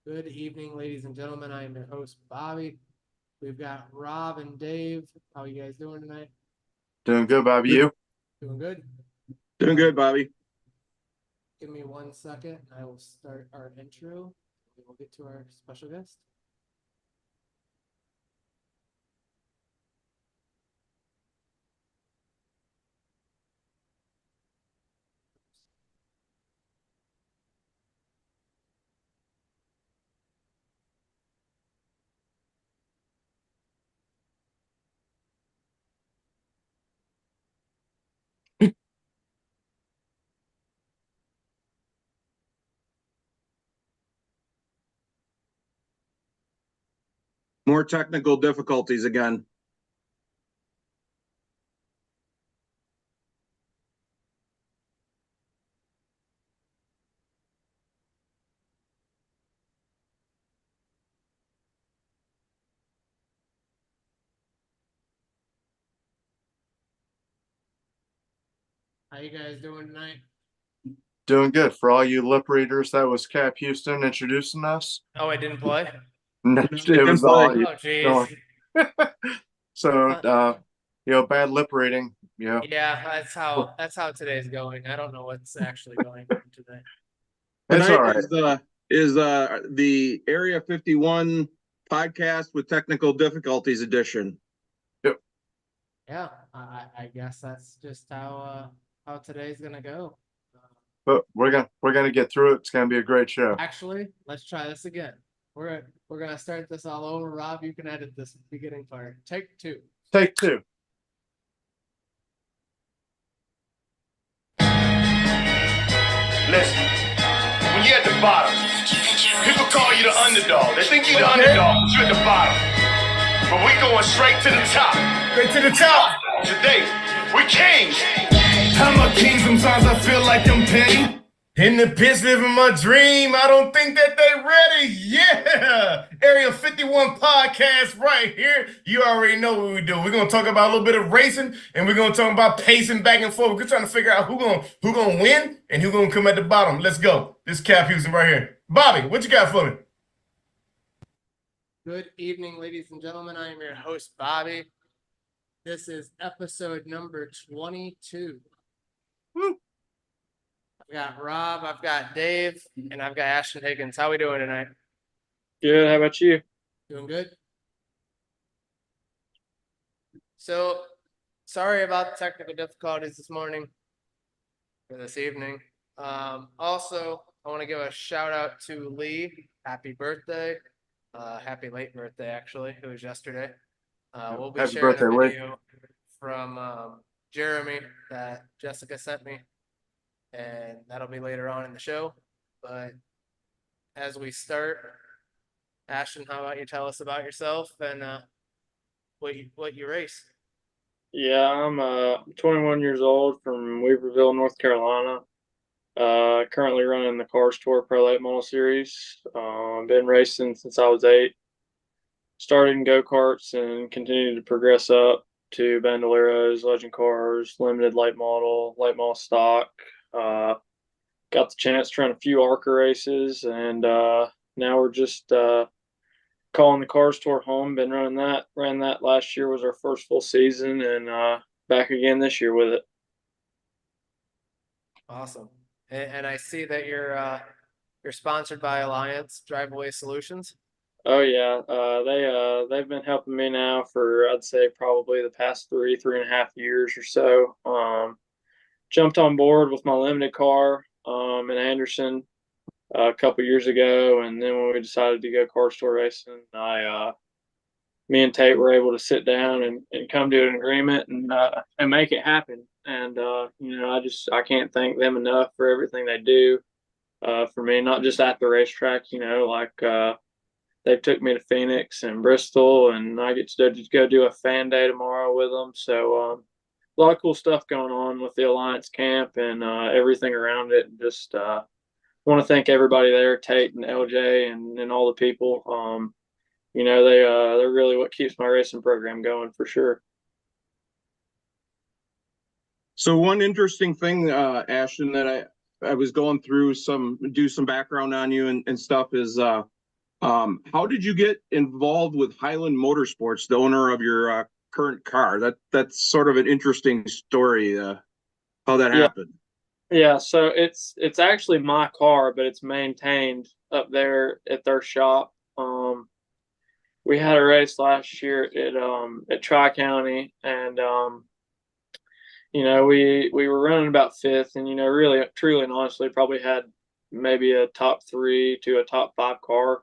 Good evening, ladies and gentlemen. I am your host, Bobby. We've got Rob and Dave. How are you guys doing tonight? Doing good, Bobby. You? Doing good? Doing good, Bobby. Give me 1 second. I will start our intro. We will get to our special guest. More technical difficulties again. How you guys doing tonight? Doing good. For all you lip readers, that was Cap Houston introducing us. Oh, I didn't play? It was all you. Oh, jeez. So, bad lip reading. Yeah, that's how today's going. I don't know what's actually going on today. It's all right. Is the Area 51 podcast with technical difficulties edition. Yeah, I guess that's just how today's gonna go. But we're gonna get through it. It's gonna be a great show. Actually, let's try this again. We're gonna start this all over. Rob, you can edit this beginning part. Take two. Take two. Listen, when you're at the bottom, people call you the underdog. They think you're the underdog, but you're at the bottom. But we going straight to the top. Straight to the top. Today, we kings. I'm a king, sometimes I feel like I'm petty. In the pits living my dream, I don't think that they ready. Yeah, Area 51 podcast right here. You already know what we do. We're gonna talk about a little bit of racing, and we're gonna talk about pacing back and forth. We're trying to figure out who gonna win and who gonna come at the bottom. Let's go. This is Cap Houston right here. Bobby, what you got for me? Good evening, ladies and gentlemen. I am your host, Bobby. This is episode number 22. Woo. I've got Rob, I've got Dave, and I've got Ashton Higgins. How we doing tonight? Good. How about you? Doing good? So, sorry about the technical difficulties this morning or this evening. Also, I want to give a shout out to Lee. Happy birthday. Happy late birthday, actually. It was yesterday. We'll be Happy sharing birthday, a Lee. video from Jeremy that Jessica sent me, and that'll be later on in the show. But as we start, Ashton, how about you tell us about yourself and what you race? Yeah, I'm 21 years old from Weaverville, North Carolina. Currently running the Cars Tour Pro Late Model Series. Been racing since I was 8. Started in go-karts and continued to progress up to Bandoleros, Legend Cars, Limited Late Model Stock. Got the chance to run a few ARCA races, and now we're just calling the Cars Tour home. Been running that. Ran that last year, was our first full season, and back again this year with it. Awesome. And I see that you're sponsored by Alliance Driveway Solutions. Oh yeah, they've been helping me now for, I'd say, probably the past 3.5 years or so. Jumped on board with my limited car in Anderson a couple years ago, and then when we decided to go car store racing, me and Tate were able to sit down and come to an agreement and make it happen. And I can't thank them enough for everything they do for me, not just at the racetrack. They took me to Phoenix and Bristol, and I get to just go do a fan day tomorrow with them. So a lot of cool stuff going on with the Alliance camp and everything around it. And just want to thank everybody there, Tate and LJ and all the people. They're really what keeps my racing program going for sure. So one interesting thing, Ashton, that I was going through some background on you and stuff is How did you get involved with Highland Motorsports, the owner of your current car? That's sort of an interesting story, how that Yeah. happened. Yeah, so it's actually my car, but it's maintained up there at their shop. We had a race last year at Tri County, and we were running about fifth, and really, truly, and honestly, probably had maybe a top three to a top five car.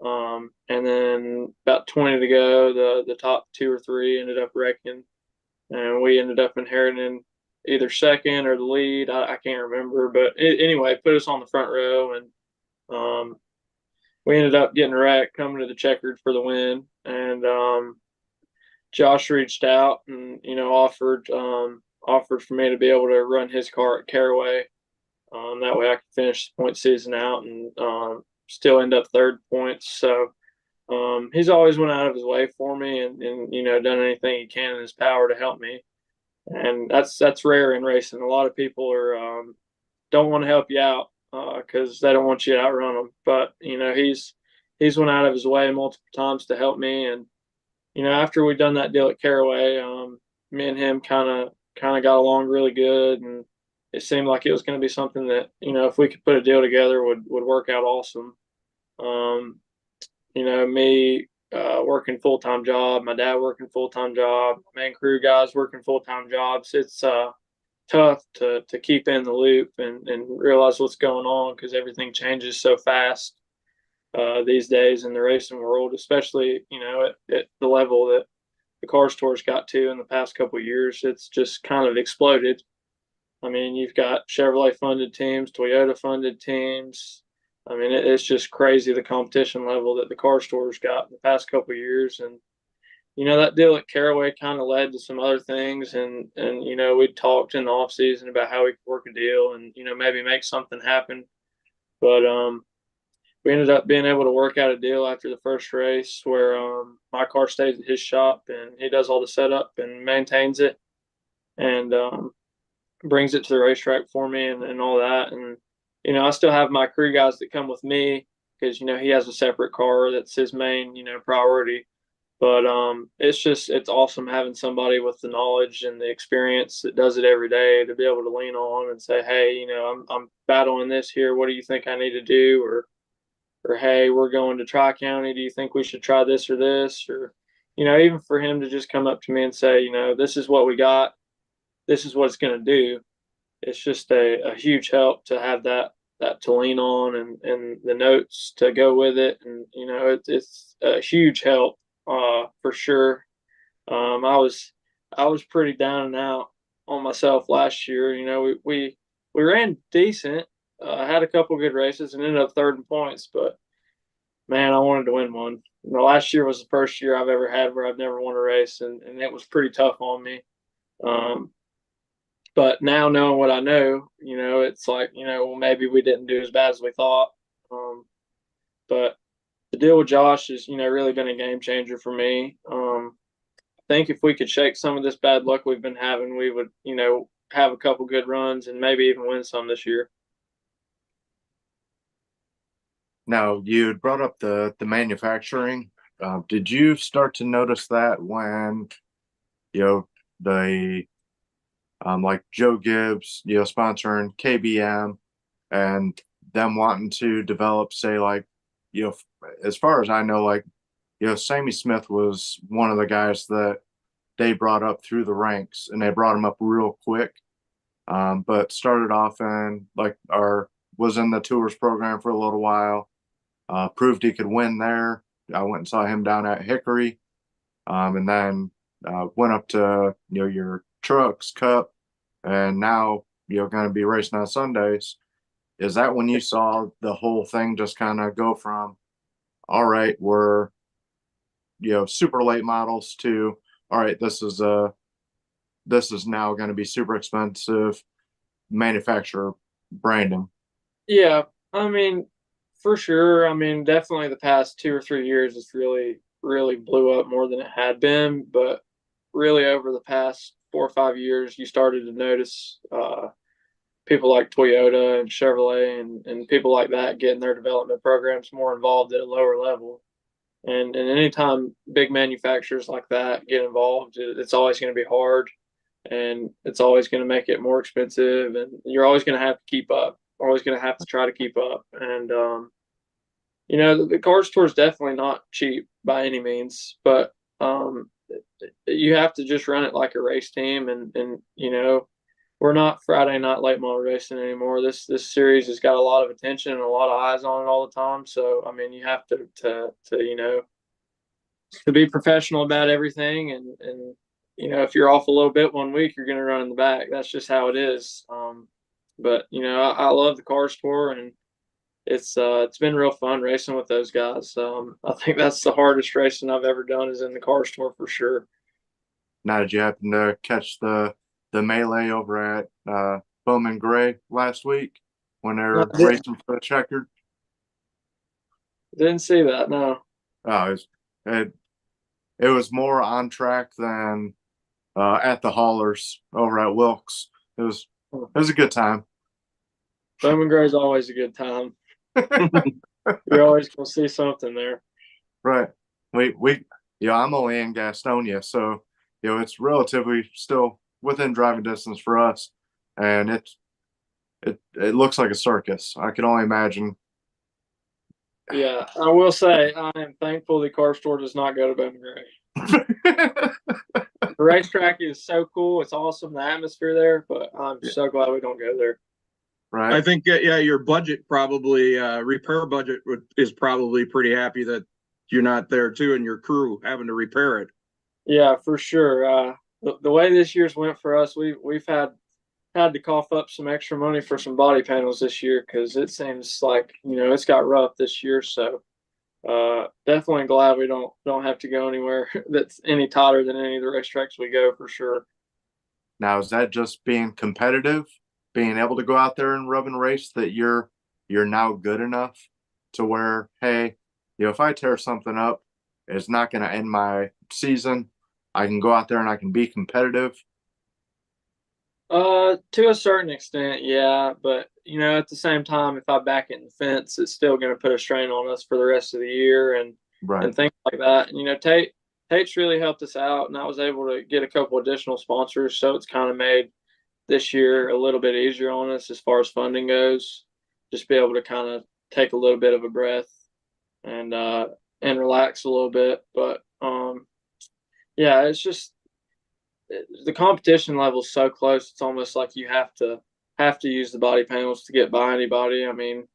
And then about 20 to go, the top two or three ended up wrecking, and we ended up inheriting either second or the lead. I can't remember, but anyway, put us on the front row, and we ended up getting wrecked, coming to the checkered for the win. And Josh reached out and offered for me to be able to run his car at Caraway. That way I could finish the point season out and still end up third points. So he's always went out of his way for me, and done anything he can in his power to help me. And that's rare in racing. A lot of people are don't want to help you out because they don't want you to outrun them. But he's went out of his way multiple times to help me. And after we done that deal at Caraway, me and him kind of got along really good, and it seemed like it was going to be something that if we could put a deal together would work out awesome. Me working full-time job, my dad working full-time job, main crew guys working full-time jobs. It's tough to keep in the loop and realize what's going on, because everything changes so fast these days in the racing world, especially at the level that the Cars Tour's got to in the past couple of years. It's just kind of exploded. I mean, you've got Chevrolet funded teams, Toyota funded teams. I mean, it's just crazy the competition level that the Cars Tour's got in the past couple of years. And that deal at Caraway kind of led to some other things, and we talked in the off season about how we could work a deal and maybe make something happen. But we ended up being able to work out a deal after the first race where my car stays at his shop, and he does all the setup and maintains it, and brings it to the racetrack for me and all that. And I still have my crew guys that come with me, because he has a separate car that's his main priority. But it's awesome having somebody with the knowledge and the experience that does it every day to be able to lean on and say, hey, I'm battling this here. What do you think I need to do? Or hey, we're going to Tri County. Do you think we should try this or this? Or even for him to just come up to me and say, this is what we got. This is what it's going to do. It's just a huge help to have that to lean on and the notes to go with it. And it's a huge help. For sure. I was pretty down and out on myself last year. We ran decent. Had a couple good races and ended up third in points, but man, I wanted to win one. Last year was the first year I've ever had where I've never won a race, and it was pretty tough on me. But now knowing what I know, it's like, well, maybe we didn't do as bad as we thought. But the deal with Josh has, really been a game changer for me. I think if we could shake some of this bad luck we've been having, we would, have a couple good runs and maybe even win some this year. Now, you brought up the manufacturing. Did you start to notice that when, the like Joe Gibbs, sponsoring KBM, and them wanting to develop, say, like, as far as I know, like, Sammy Smith was one of the guys that they brought up through the ranks, and they brought him up real quick. But started off in was in the tours program for a little while. Proved he could win there. I went and saw him down at Hickory, and then went up to your Trucks Cup, and now going to be racing on Sundays. Is that when you saw the whole thing just kind of go from, all right, we're super late models, to, all right, this is now going to be super expensive manufacturer branding? Yeah, I mean, for sure. I mean, definitely the past 2 or 3 years, it's really, really blew up more than it had been. But really over the past 4 or 5 years, you started to notice people like Toyota and Chevrolet and people like that getting their development programs more involved at a lower level. And anytime big manufacturers like that get involved, it's always going to be hard, and it's always going to make it more expensive, and you're always going to have to keep up. Always going to have to try to keep up. And the Cars Tour is definitely not cheap by any means, but you have to just run it like a race team. And we're not Friday night late model racing anymore. This series has got a lot of attention and a lot of eyes on it all the time. So I mean, you have to be professional about everything. And if you're off a little bit one week, you're going to run in the back. That's just how it is. But I love the Cars Tour, and it's been real fun racing with those guys. I think that's the hardest racing I've ever done is in the Cars Tour for sure. Now, did you happen to catch the melee over at Bowman Gray last week when they were racing for the checkered? Didn't see that, no. Oh, it was more on track than at the haulers over at Wilkes. It was a good time. Bowman Gray's always a good time. You're always gonna see something there. Right. I'm only in Gastonia, so it's relatively still within driving distance for us, and it looks like a circus. I can only imagine. Yeah, I will say I am thankful the Cars Tour does not go to Bowman Gray. The racetrack is so cool. It's awesome, the atmosphere there, but I'm so glad we don't go there. Right. I think your budget probably repair budget is probably pretty happy that you're not there too, and your crew having to repair it. Yeah, for sure. The way this year's went for us, we've had to cough up some extra money for some body panels this year because it seems like it's got rough this year. So definitely glad we don't have to go anywhere that's any tighter than any of the racetracks we go for sure. Now, is that just being competitive, being able to go out there and rub and race, that you're now good enough to where, hey, if I tear something up, it's not going to end my season. I can go out there and I can be competitive. To a certain extent, yeah, but at the same time, if I back it in the fence, it's still going to put a strain on us for the rest of the year and things like that. And Tate's really helped us out, and I was able to get a couple additional sponsors, so it's kind of made this year a little bit easier on us as far as funding goes. Just be able to kind of take a little bit of a breath and relax a little bit. But yeah, it's just the competition level is so close. It's almost like you have to use the body panels to get by anybody. I mean,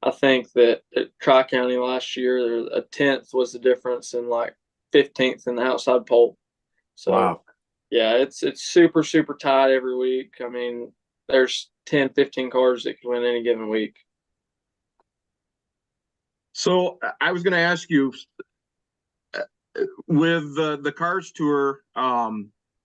I think that at Tri-County last year, a 10th was the difference in like 15th in the outside pole. So wow. Yeah, it's super, super tight every week. I mean, there's 10, 15 cars that can win any given week. So I was going to ask you, with the Cars Tour,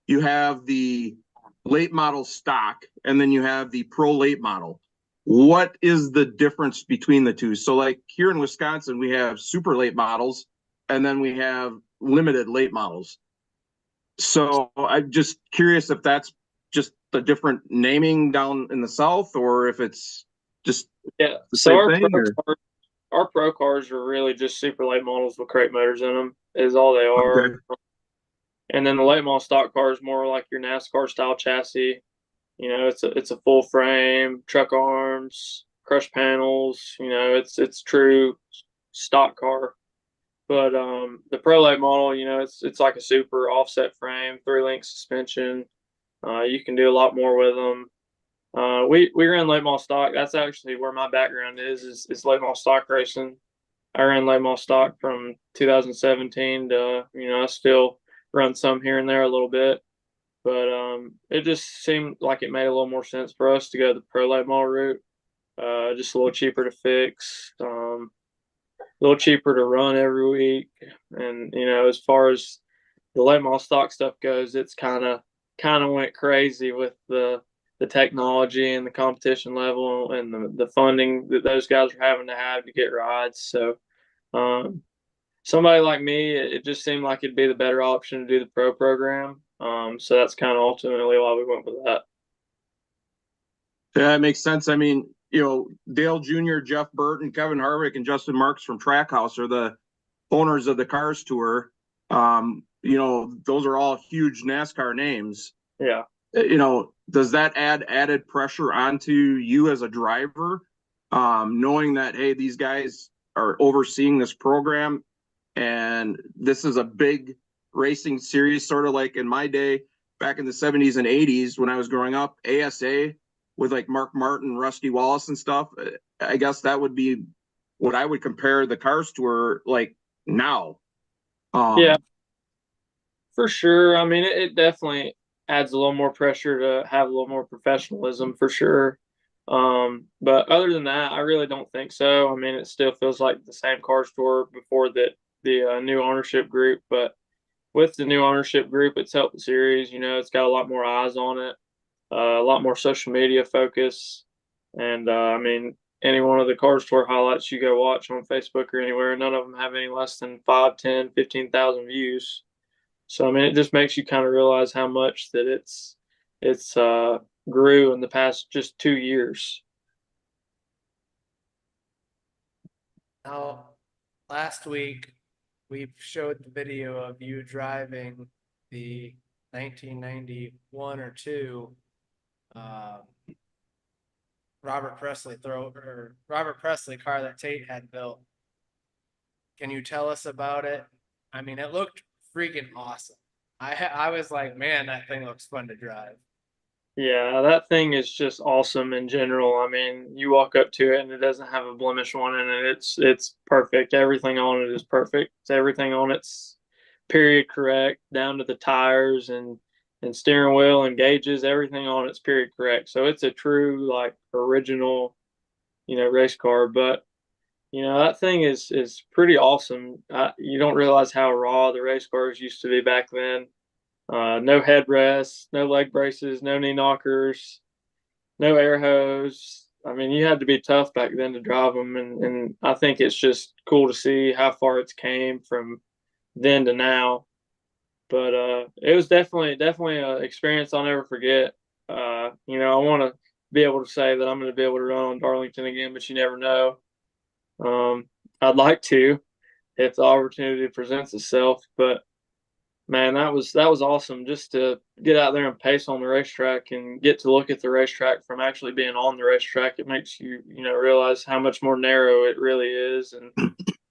you have the late model stock, and then you have the pro late model. What is the difference between the two? So like here in Wisconsin, we have super late models, and then we have limited late models. So I'm just curious if that's just the different naming down in the South, or if it's just the same thing. Our pro cars are really just super late models with crate motors in them, is all they are. Okay. And then the late model stock car is more like your NASCAR style chassis. It's a full frame, truck arms, crush panels. It's true stock car. But the pro late model, it's like a super offset frame, 3-link suspension. You can do a lot more with them. We ran late model stock. That's actually where my background is late model stock racing. I ran late model stock from 2017 to I still run some here and there a little bit, but it just seemed like it made a little more sense for us to go the pro late model route. Just a little cheaper to fix, a little cheaper to run every week, and as far as the late model stock stuff goes, it's kind of went crazy with the technology and the competition level and the funding that those guys are having to have to get rides. So somebody like me, it just seemed like it'd be the better option to do the pro program. So that's kind of ultimately why we went with that. Yeah, it makes sense. I mean, Dale Jr., Jeff Burton, Kevin Harvick, and Justin Marks from Trackhouse are the owners of the Cars Tour. Those are all huge NASCAR names. Yeah. Does that add added pressure onto you as a driver, knowing that, hey, these guys are overseeing this program and this is a big racing series, sort of like in my day back in the 70s and 80s when I was growing up, ASA with like Mark Martin, Rusty Wallace and stuff. I guess that would be what I would compare the Cars Tour like now. Yeah, for sure. I mean, it definitely adds a little more pressure to have a little more professionalism for sure. But other than that, I really don't think so. I mean, it still feels like the same Cars Tour before the new ownership group. But with the new ownership group, it's helped the series. It's got a lot more eyes on it, a lot more social media focus, and I mean, any one of the Cars Tour highlights you go watch on Facebook or anywhere, none of them have any less than 5, 10, 15,000 views. So I mean, it just makes you kind of realize how much that it's grew in the past just 2 years. Now, last week we showed the video of you driving the 1991 or 2 Robert Presley car that Tate had built. Can you tell us about it? I mean, it looked freaking awesome. I was like, man, that thing looks fun to drive. Yeah, that thing is just awesome in general. I mean, you walk up to it and it doesn't have a blemish on it, and it's perfect. Everything on it is perfect. Everything on it's period correct, down to the tires and steering wheel and gauges. Everything on it's period correct. So it's a true like original, race car. But that thing is pretty awesome. You don't realize how raw the race cars used to be back then. No headrests, no leg braces, no knee knockers, no air hose. I mean, you had to be tough back then to drive them, and I think it's just cool to see how far it's came from then to now. But it was definitely an experience I'll never forget. I want to be able to say that I'm going to be able to run on Darlington again, but you never know. I'd like to if the opportunity presents itself, but man, that was awesome just to get out there and pace on the racetrack and get to look at the racetrack from actually being on the racetrack. It makes you, realize how much more narrow it really is and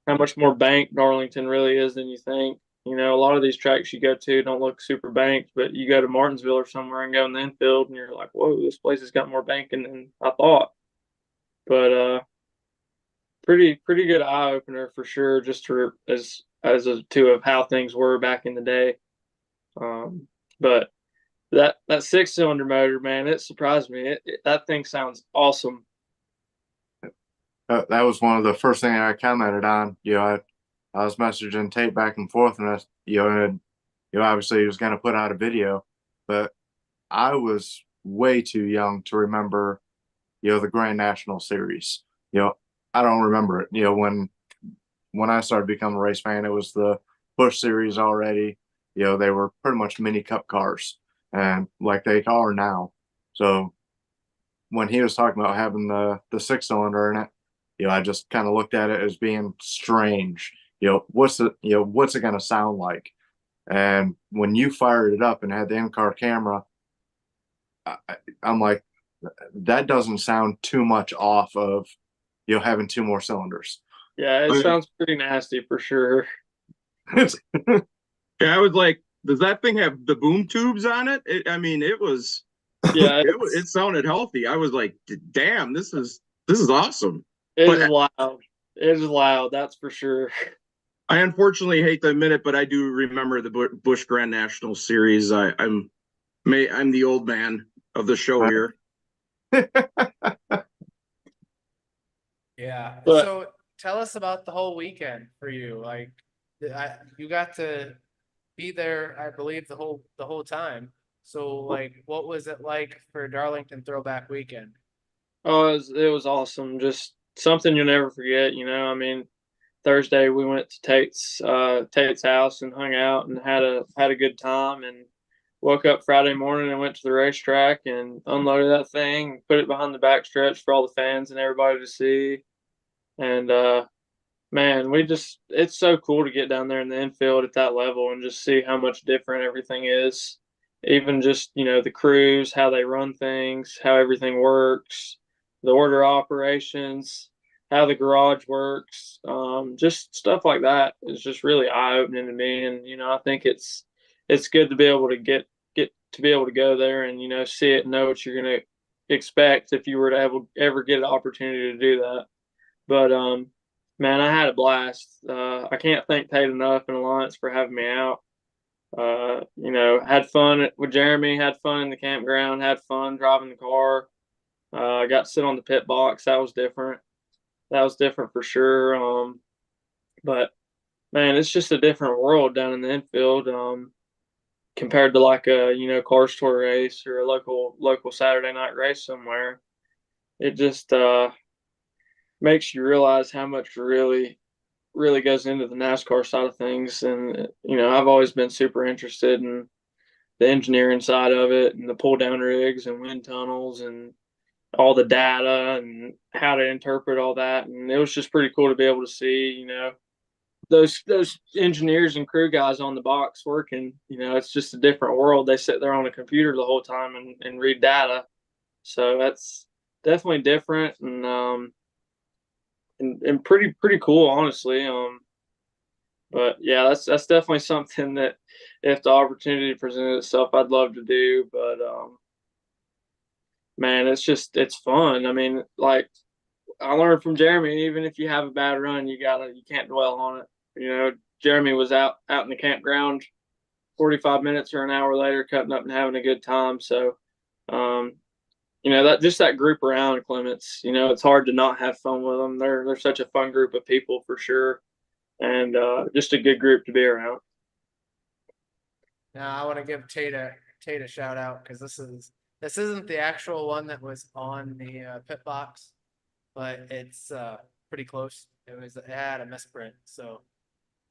how much more banked Darlington really is than you think. A lot of these tracks you go to don't look super banked, but you go to Martinsville or somewhere and go in the infield and you're like, whoa, this place has got more banking than I thought. But pretty good eye opener for sure, just to as a two of how things were back in the day. But that 6-cylinder motor, man, it surprised me. That thing sounds awesome. That was one of the first things I commented on. I was messaging Tate back and forth, and obviously he was going to put out a video, but I was way too young to remember, the Grand National Series. I don't remember it. When I started becoming a race fan, it was the Busch Series already. They were pretty much mini cup cars, and like they are now. So when he was talking about having the 6-cylinder in it, I just kind of looked at it as being strange. What's it going to sound like? And when you fired it up and had the in-car camera, I'm like, that doesn't sound too much off of, having 2 more cylinders. Yeah, it sounds pretty nasty for sure. Yeah, I was like, does that thing have the boom tubes on it? It was, yeah, it sounded healthy. I was like, damn, this is awesome. It's loud. It's loud, that's for sure. I unfortunately hate to admit it, but I do remember the Busch Grand National Series. I'm the old man of the show here. Yeah. So tell us about the whole weekend for you. Like, you got to be there, I believe, the whole time. So, like, what was it like for Darlington Throwback Weekend? Oh, it was awesome. Just something you'll never forget. I mean, Thursday we went to Tate's house and hung out and had a good time, and woke up Friday morning and went to the racetrack and unloaded that thing, put it behind the backstretch for all the fans and everybody to see. And man, it's so cool to get down there in the infield at that level and just see how much different everything is. Even just, the crews, how they run things, how everything works, the order operations, how the garage works, just stuff like that is just really eye opening to me. And, I think it's good to be able to get to be able to go there and, see it and know what you're gonna expect if you were to ever get an opportunity to do that. But man, I had a blast. I can't thank Tate enough and Alliance for having me out. Had fun with Jeremy, had fun in the campground, had fun driving the car. I got to sit on the pit box. That was different. That was different for sure. But man, it's just a different world down in the infield. Compared to like a, Cars Tour race or a local Saturday night race somewhere. It just makes you realize how much really goes into the NASCAR side of things. And, I've always been super interested in the engineering side of it and the pull down rigs and wind tunnels and all the data and how to interpret all that. And it was just pretty cool to be able to see, those engineers and crew guys on the box working. It's just a different world. They sit there on a computer the whole time and read data. So that's definitely different and pretty cool, honestly. But yeah, that's definitely something that if the opportunity presented itself, I'd love to do. But man, it's fun. I mean, like I learned from Jeremy, even if you have a bad run, you can't dwell on it. Jeremy was out in the campground 45 minutes or an hour later, cutting up and having a good time. So, that group around Clements, it's hard to not have fun with them. They're such a fun group of people for sure. And just a good group to be around. Now I want to give Tate a shout out because this isn't the actual one that was on the pit box, but it's pretty close. It had a misprint, so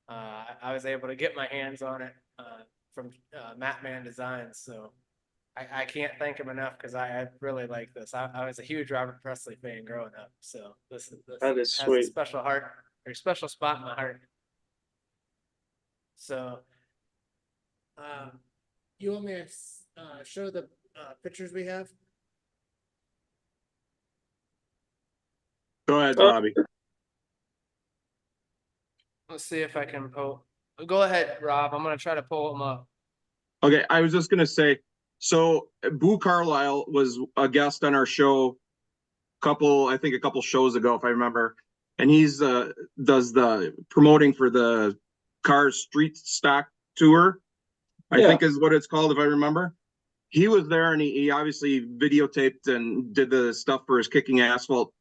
I was able to get my hands on it from Mattman Designs. So I can't thank him enough because I really like this. I was a huge Robert Presley fan growing up, so this That is has sweet. a special heart or special spot in my heart. So, you want me to show the pictures we have? Go ahead, Bobby. Let's see if I can pull. Go ahead, Rob. I'm gonna try to pull them up. Okay, I was just gonna say, so Boo Carlisle was a guest on our show a couple shows ago, if I remember. And he's does the promoting for the Cars Street Stock Tour, I think is what it's called, if I remember. He was there and he obviously videotaped and did the stuff for his Kicking Asphalt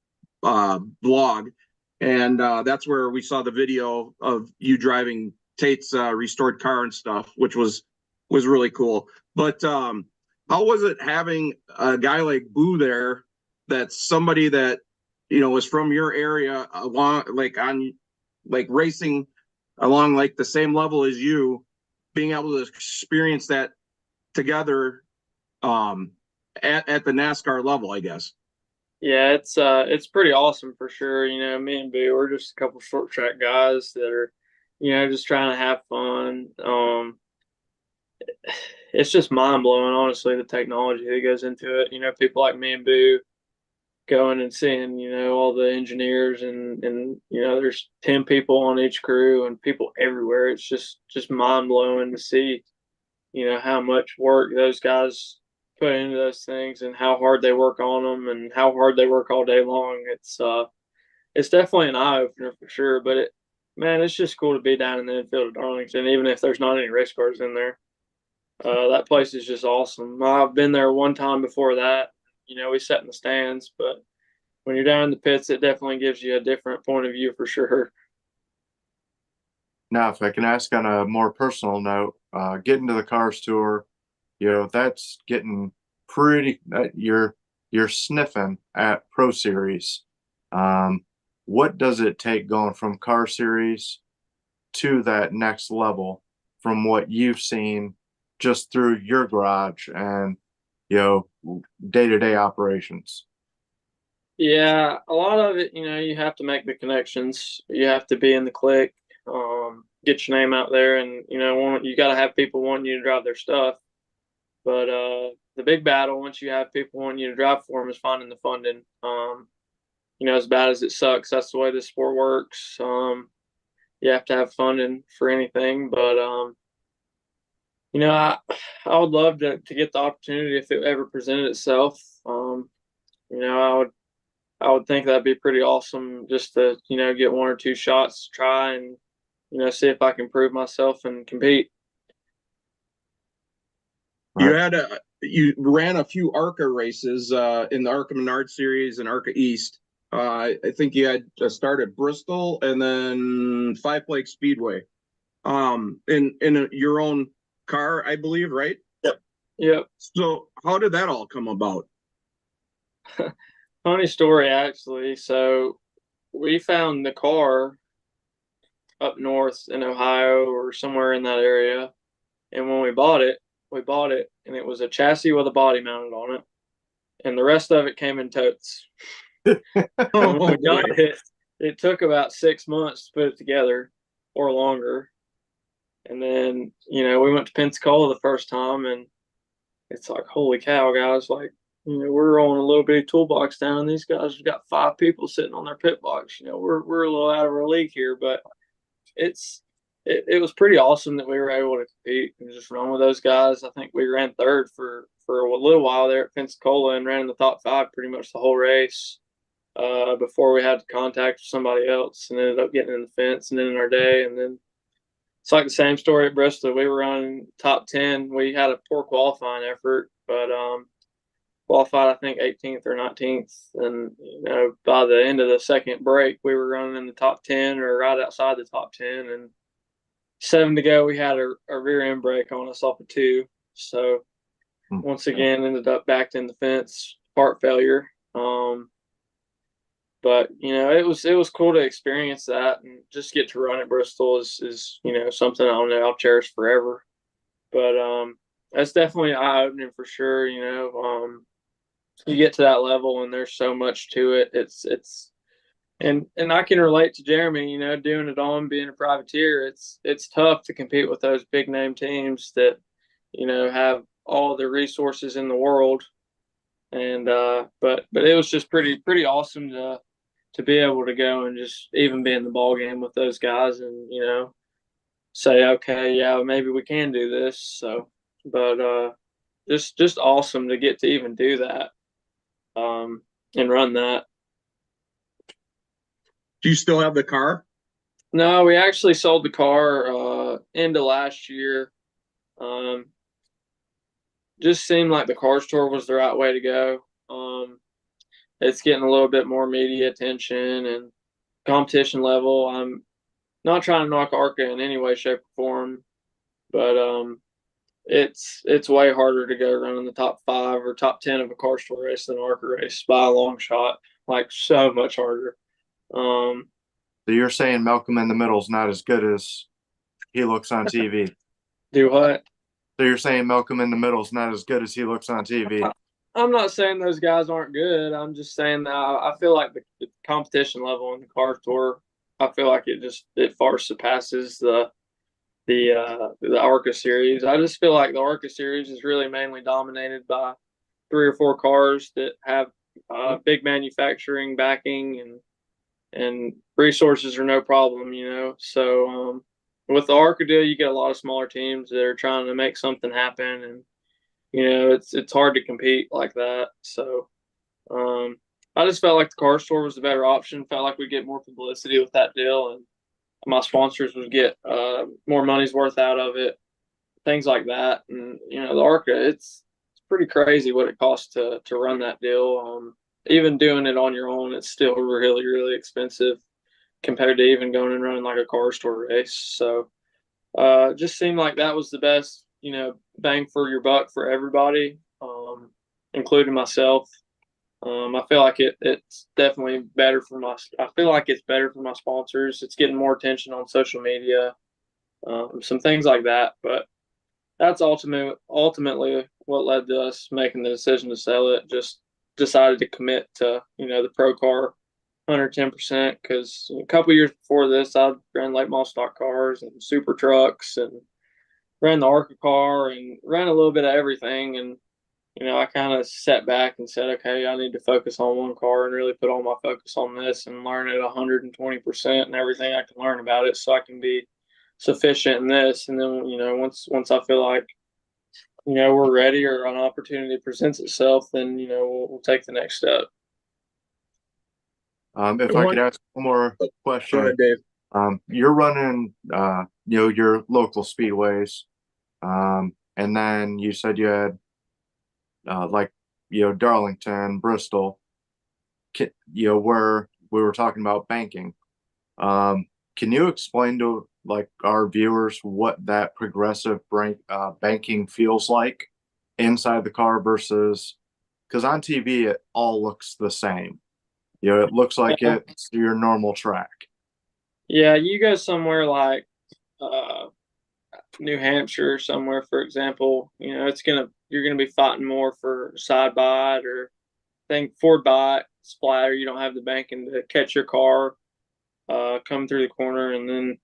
blog. And that's where we saw the video of you driving Tate's restored car and stuff, which was really cool. But how was it having a guy like Boo there, that's somebody that, was from your area, along racing along like the same level as you, being able to experience that together at the NASCAR level, I guess. Yeah, it's pretty awesome for sure. Me and Boo, we're just a couple short track guys that are, just trying to have fun. It's just mind blowing, honestly, the technology that goes into it. People like me and Boo going and seeing, all the engineers and there's 10 people on each crew and people everywhere. It's just mind blowing to see, how much work those guys put into those things and how hard they work on them and how hard they work all day long. It's definitely an eye opener for sure, but it's just cool to be down in the infield of Darlington, even if there's not any race cars in there. That place is just awesome. I've been there one time before that. We sat in the stands, but when you're down in the pits, it definitely gives you a different point of view for sure. Now, if I can ask on a more personal note, getting to the Cars Tour, that's getting pretty. You're sniffing at Pro Series. What does it take going from Car Series to that next level, from what you've seen just through your garage and, day-to-day operations? Yeah, a lot of it, you have to make the connections. You have to be in the clique, get your name out there, and you got to have people wanting you to drive their stuff. But the big battle, once you have people wanting you to drive for them, is finding the funding. As bad as it sucks, that's the way this sport works. You have to have funding for anything, but I would love to get the opportunity if it ever presented itself. I would think that'd be pretty awesome just to get one or two shots to try and see if I can prove myself and compete. You ran a few ARCA races in the ARCA Menard Series and ARCA East. I think you had started Bristol and then Five Lakes Speedway. In your own car, I believe, right? Yep. So how did that all come about? Funny story, actually. So we found the car up north in Ohio or somewhere in that area, and when we bought it, and it was a chassis with a body mounted on it, and the rest of it came in totes. And when we got it took about 6 months to put it together or longer. And then, we went to Pensacola the first time, and it's like, holy cow, guys, like, we're on a little bitty toolbox down, and these guys have got 5 people sitting on their pit box. We're a little out of our league here, but it was pretty awesome that we were able to compete and just run with those guys. I think we ran third for a little while there at Pensacola and ran in the top 5 pretty much the whole race before we had to contact somebody else and ended up getting in the fence and ending our day. And then it's like the same story at Bristol. We were running top 10. We had a poor qualifying effort, but qualified, I think, 18th or 19th. And, by the end of the second break, we were running in the top 10 or right outside the top 10. And 7 to go, we had a rear end brake on us off of 2. So once again, ended up backed in the fence, part failure. But it was cool to experience that and just get to run at Bristol is something I'll cherish forever. But that's definitely eye opening for sure. You get to that level and there's so much to it. It's and I can relate to Jeremy. Doing it on being a privateer. It's tough to compete with those big name teams that have all the resources in the world. And but it was just pretty awesome to be able to go and just even be in the ball game with those guys and say, okay, yeah, maybe we can do this. So, but just awesome to get to even do that and run that. Do you still have the car? No, we actually sold the car into last year. Just seemed like the car store was the right way to go. It's getting a little bit more media attention and competition level. I'm not trying to knock ARCA in any way, shape, or form, but it's way harder to go running the top 5 or top 10 of a car store race than an ARCA race by a long shot. Like so much harder. So you're saying Malcolm in the Middle is not as good as he looks on TV? Do what? So you're saying Malcolm in the Middle is not as good as he looks on TV? I'm not saying those guys aren't good. I'm just saying that I feel like the competition level in the car tour, I feel like it far surpasses the ARCA series. I just feel like the ARCA series is really mainly dominated by 3 or 4 cars that have big manufacturing backing and resources are no problem, So with the ARCA deal, you get a lot of smaller teams that are trying to make something happen, and it's hard to compete like that. So I just felt like the car store was the better option. Felt like we'd get more publicity with that deal, and my sponsors would get more money's worth out of it, things like that. And the ARCA, it's pretty crazy what it costs to run that deal. Even doing it on your own, it's still really, really expensive compared to even going and running like a car store race. So it just seemed like that was the best, bang for your buck for everybody, including myself. I feel like it's definitely better for I feel like it's better for my sponsors. It's getting more attention on social media, some things like that. But that's ultimately what led to us making the decision to sell it. Just decided to commit to, the pro car 110%, because a couple years before this, I ran late model stock cars and super trucks and ran the ARCA car and ran a little bit of everything. And, I kind of sat back and said, okay, I need to focus on one car and really put all my focus on this and learn it 120% and everything I can learn about it so I can be sufficient in this. And then, once I feel like, we're ready or an opportunity presents itself, then, we'll take the next step. If I could ask one more Go question. ahead, Dave. You're running, your local speedways. And then you said you had, Darlington, Bristol, where we were talking about banking. Can you explain to our viewers what that progressive banking feels like inside the car versus, because on TV it all looks the same. It looks like it's your normal track. Yeah, you go somewhere like New Hampshire, somewhere, for example, you're gonna be fighting more for side bite or forward bite, splatter. You don't have the banking to catch your car come through the corner, and then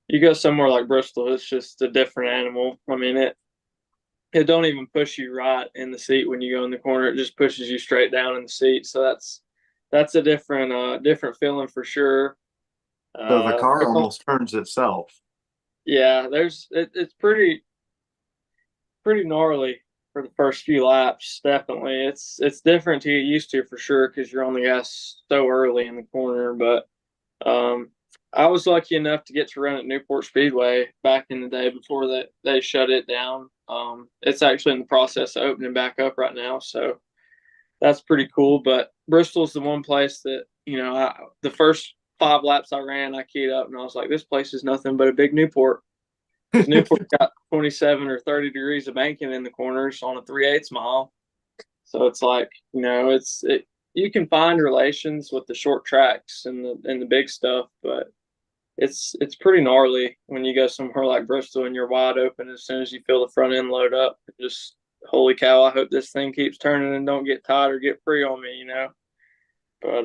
you go somewhere like Bristol, it's just a different animal. I mean, it don't even push you right in the seat when you go in the corner. It just pushes you straight down in the seat. So that's a different feeling for sure. So the car almost turns itself. Yeah, it's pretty gnarly for the first few laps. Definitely, it's different to get used to for sure because you're on the gas so early in the corner. But I was lucky enough to get to run at Newport Speedway back in the day before that they shut it down. It's actually in the process of opening back up right now, so that's pretty cool. But Bristol's the one place that the first 5 laps I ran, I keyed up and I was like, this place is nothing but a big Newport. Newport got 27 or 30 degrees of banking in the corners on a 3/8 mile. So it's like, you can find relations with the short tracks and the big stuff, but it's pretty gnarly when you go somewhere like Bristol and you're wide open as soon as you feel the front end load up. Just holy cow, I hope this thing keeps turning and don't get tight or get free on me, But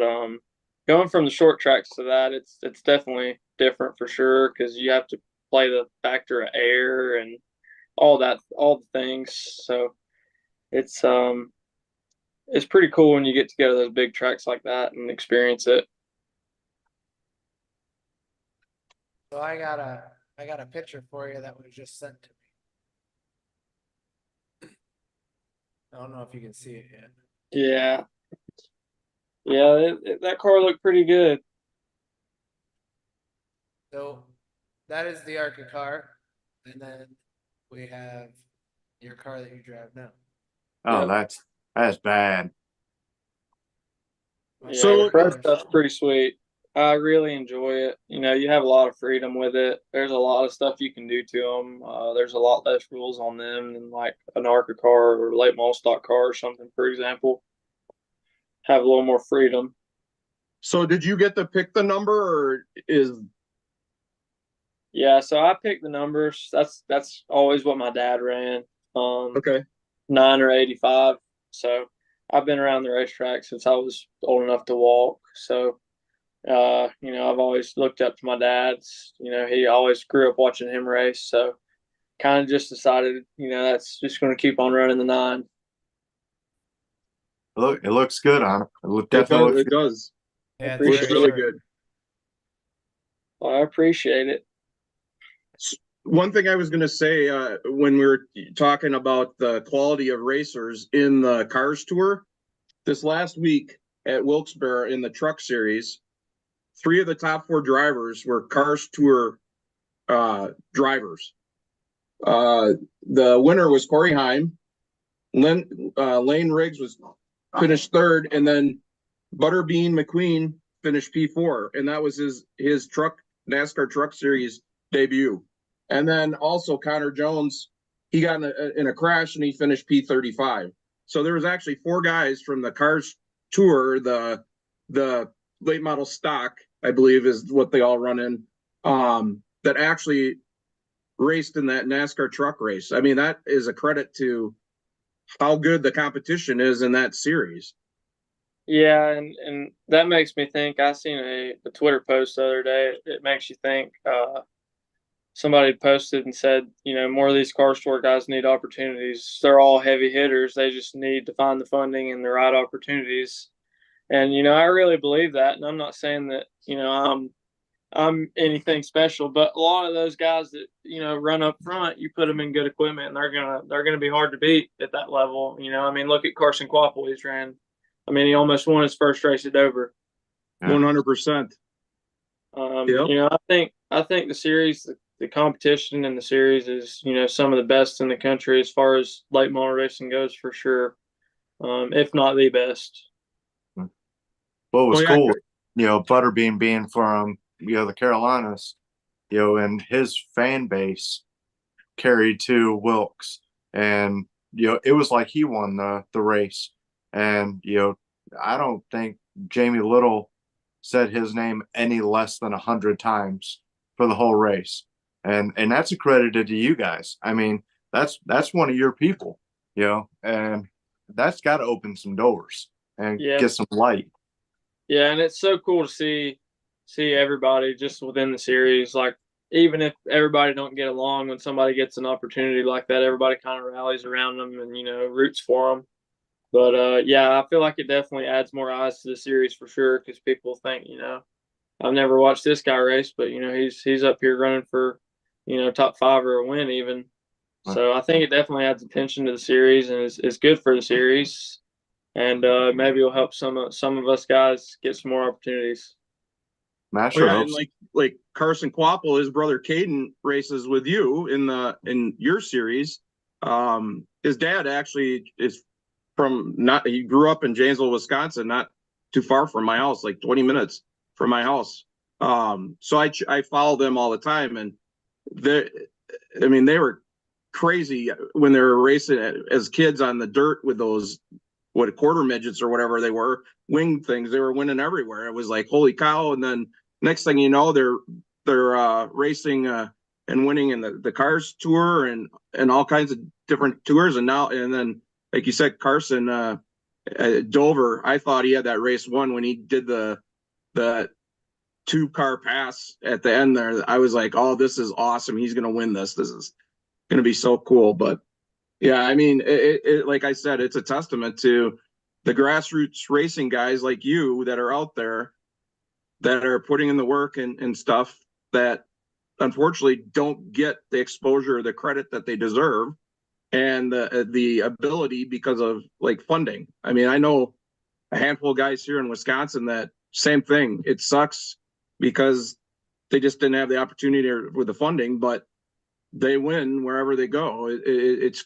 going from the short tracks to that, it's definitely different for sure because you have to play the factor of air and all the things. So it's pretty cool when you get to go to those big tracks like that and experience it. So I got a picture for you that was just sent to me. I don't know if you can see it yet. Yeah. Yeah, that car looked pretty good. So that is the ARCA car, and then we have your car that you drive now. Oh, Yeah. that's bad. Yeah, So- the pro stuff's pretty sweet. I really enjoy it. You have a lot of freedom with it. There's a lot of stuff you can do to them. There's a lot less rules on them than like an ARCA car or late model stock car or something, for example. Have a little more freedom. So did you get to pick the number or Yeah, so I picked the numbers. That's always what my dad ran. okay. 9 or 85. So I've been around the racetrack since I was old enough to walk. So I've always looked up to my dad. He always grew up watching him race. So kind of just decided, that's just going to keep on running the 9. Look, it looks good on it. Definitely. It does. Yeah, It looks really good. Well, I appreciate it. One thing I was going to say when we were talking about the quality of racers in the Cars Tour, this last week at Wilkes-Barre in the Truck Series, 3 of the top 4 drivers were Cars Tour drivers. The winner was Corey Heim. Lane Riggs finished 3rd, and then Butterbean McQueen finished P4, and that was his NASCAR Truck Series debut. And then also Connor Jones, he got in a crash and he finished P35. So there was actually 4 guys from the Cars Tour, the late model stock, I believe is what they all run in, that actually raced in that NASCAR truck race. I mean, that is a credit to how good the competition is in that series. Yeah, and that makes me think. I seen a Twitter post the other day. It makes you think. Somebody posted and said, more of these car store guys need opportunities. They're all heavy hitters. They just need to find the funding and the right opportunities. And I really believe that. And I'm not saying that I'm anything special, but a lot of those guys that run up front, you put them in good equipment, and they're gonna be hard to beat at that level. I mean, look at Carson Quapple. He's ran. I mean, he almost won his first race at Dover. 100%. Yep. I think the series, the competition in the series is some of the best in the country as far as late model racing goes, for sure. If not the best. What was Oh, yeah. cool, Butterbean being from the Carolinas, and his fan base carried to Wilkes, and it was like he won the race, and I don't think Jamie Little said his name any less than 100 times for the whole race, and that's accredited to you guys. I mean, that's one of your people, and that's got to open some doors and get some light. Yeah, and it's so cool to see everybody just within the series. Like, even if everybody don't get along, when somebody gets an opportunity like that, everybody kind of rallies around them and roots for them. But yeah, I feel like it definitely adds more eyes to the series for sure, because people think, I've never watched this guy race, but he's up here running for top 5 or a win even. So I think it definitely adds attention to the series, and is good for the series, and maybe it'll help some of us guys get some more opportunities. And like Carson Quapple, his brother Caden races with you in your series. His dad actually is he grew up in Janesville, Wisconsin, not too far from my house, like 20 minutes from my house. So I follow them all the time, and they were crazy when they were racing as kids on the dirt with those quarter midgets or whatever they were, wing things. They were winning everywhere. It was like, holy cow. And then next thing you know, they're racing and winning in the Cars Tour and all kinds of different tours. And then, like you said, Carson Dover, I thought he had that race won when he did the 2-car pass at the end there. I was like, oh, this is awesome. He's going to win this. This is going to be so cool. But yeah, I mean, it like I said, it's a testament to the grassroots racing guys like you that are out there that are putting in the work and stuff that unfortunately don't get the exposure or the credit that they deserve, and the ability because of like funding. I mean, I know a handful of guys here in Wisconsin that same thing. It sucks because they just didn't have the opportunity with the funding, but they win wherever they go. It's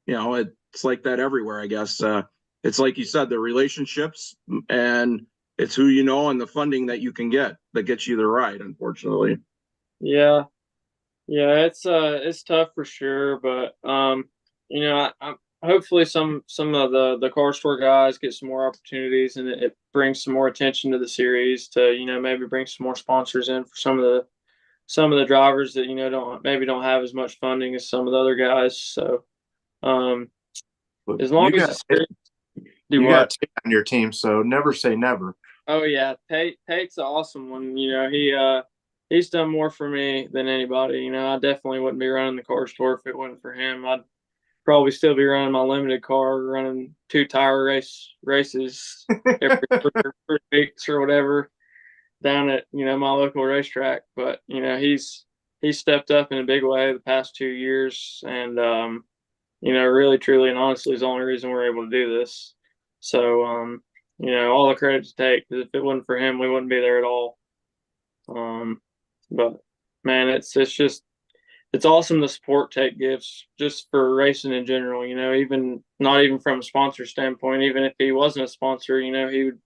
it's like that everywhere, I guess. It's like you said, the relationships, and it's who and the funding that you can get that gets you the ride, unfortunately. Yeah, it's tough for sure, but I hopefully some of the car store guys get some more opportunities, and it brings some more attention to the series to maybe bring some more sponsors in for some of the drivers that don't have as much funding as some of the other guys. So as long as you got Tate on your team, so never say never. Oh yeah, Tate's an awesome one. He's done more for me than anybody. I definitely wouldn't be running the car store if it wasn't for him. I'd probably still be running my limited car, running 2-tire races every 3 weeks or whatever down at my local racetrack. But he's stepped up in a big way the past 2 years, and really, truly, and honestly is the only reason we're able to do this. So all the credit to Tate, because if it wasn't for him, we wouldn't be there at all. But man, it's awesome the support Tate gives just for racing in general. Even not even from a sponsor standpoint, even if he wasn't a sponsor, he would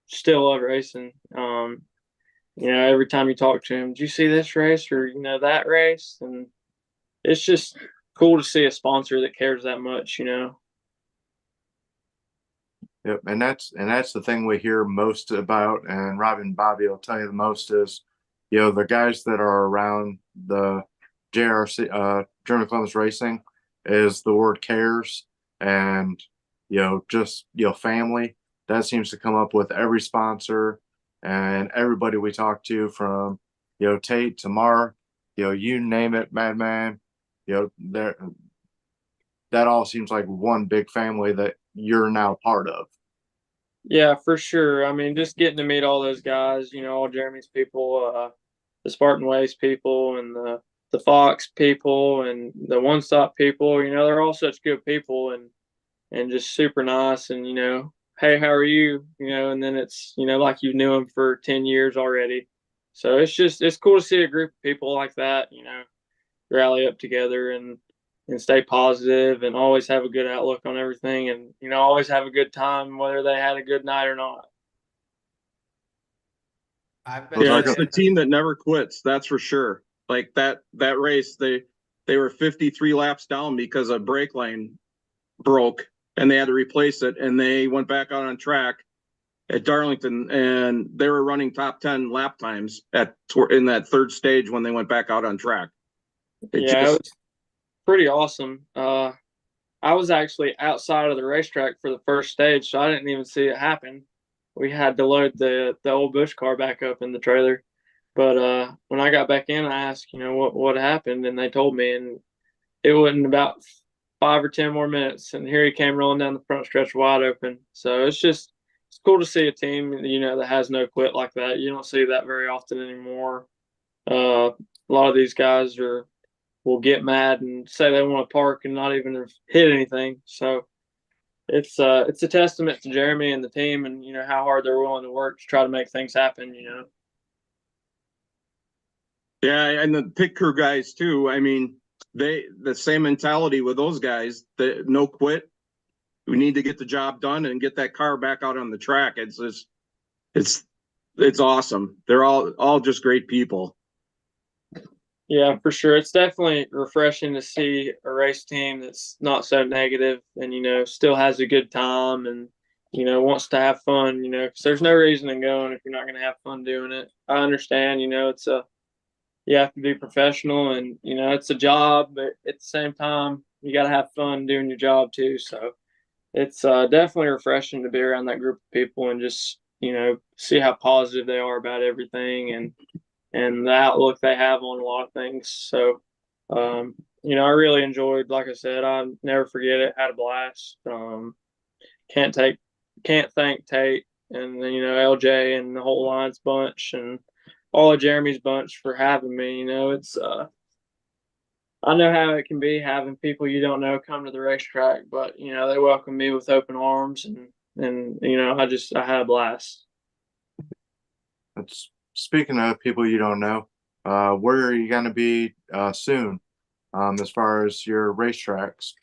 still love racing. Every time you talk to him, did you see this race or that race? And it's just cool to see a sponsor that cares that much. Yep, and that's the thing we hear most about, and Robbie and Bobby will tell you the most is, the guys that are around the JRC, Jeremy Clemens Racing, is the word cares, and just family. That seems to come up with every sponsor and everybody we talk to, from Tate to Mark, you name it, Madman. There, that all seems like one big family that you're now part of. Yeah, for sure. I mean, just getting to meet all those guys, all Jeremy's people, the Spartan Waste people, and the Fox people, and the One Stop people. They're all such good people, and just super nice. And hey, how are you? And then it's like you knew them for 10 years already. So it's cool to see a group of people like that, rally up together and stay positive and always have a good outlook on everything, and always have a good time whether they had a good night or not. I've Those are It's been, the team that never quits, that's for sure. Like that race, they were 53 laps down because a brake line broke and they had to replace it, and they went back out on track at Darlington, and they were running top 10 lap times in that third stage when they went back out on track. It Was pretty awesome. I was actually outside of the racetrack for the first stage, so I didn't even see it happen. We had to load the old Busch car back up in the trailer. But when I got back in, I asked, what happened, and they told me, and it wasn't about 5 or 10 more minutes, and here he came rolling down the front stretch wide open. So it's cool to see a team, that has no quit like that. You don't see that very often anymore. A lot of these guys will get mad and say they want to park and not even hit anything. So it's a testament to Jeremy and the team, and how hard they're willing to work to try to make things happen. Yeah, and the pit crew guys too. I mean, the same mentality with those guys. The no quit. We need to get the job done and get that car back out on the track. It's awesome. They're all just great people. Yeah, for sure. It's definitely refreshing to see a race team that's not so negative and, still has a good time and, wants to have fun, because there's no reason in going if you're not going to have fun doing it. I understand, you have to be professional and, it's a job, but at the same time, you got to have fun doing your job too. So it's definitely refreshing to be around that group of people and just, see how positive they are about everything and the outlook they have on a lot of things. So, I really enjoyed, like I said, I'll never forget it. Had a blast. Can't thank Tate and LJ and the whole Lions bunch and all of Jeremy's bunch for having me. It's I know how it can be having people you don't know come to the racetrack, but they welcome me with open arms and I had a blast. That's speaking of people you don't know. Where are you going to be soon, as far as your racetracks?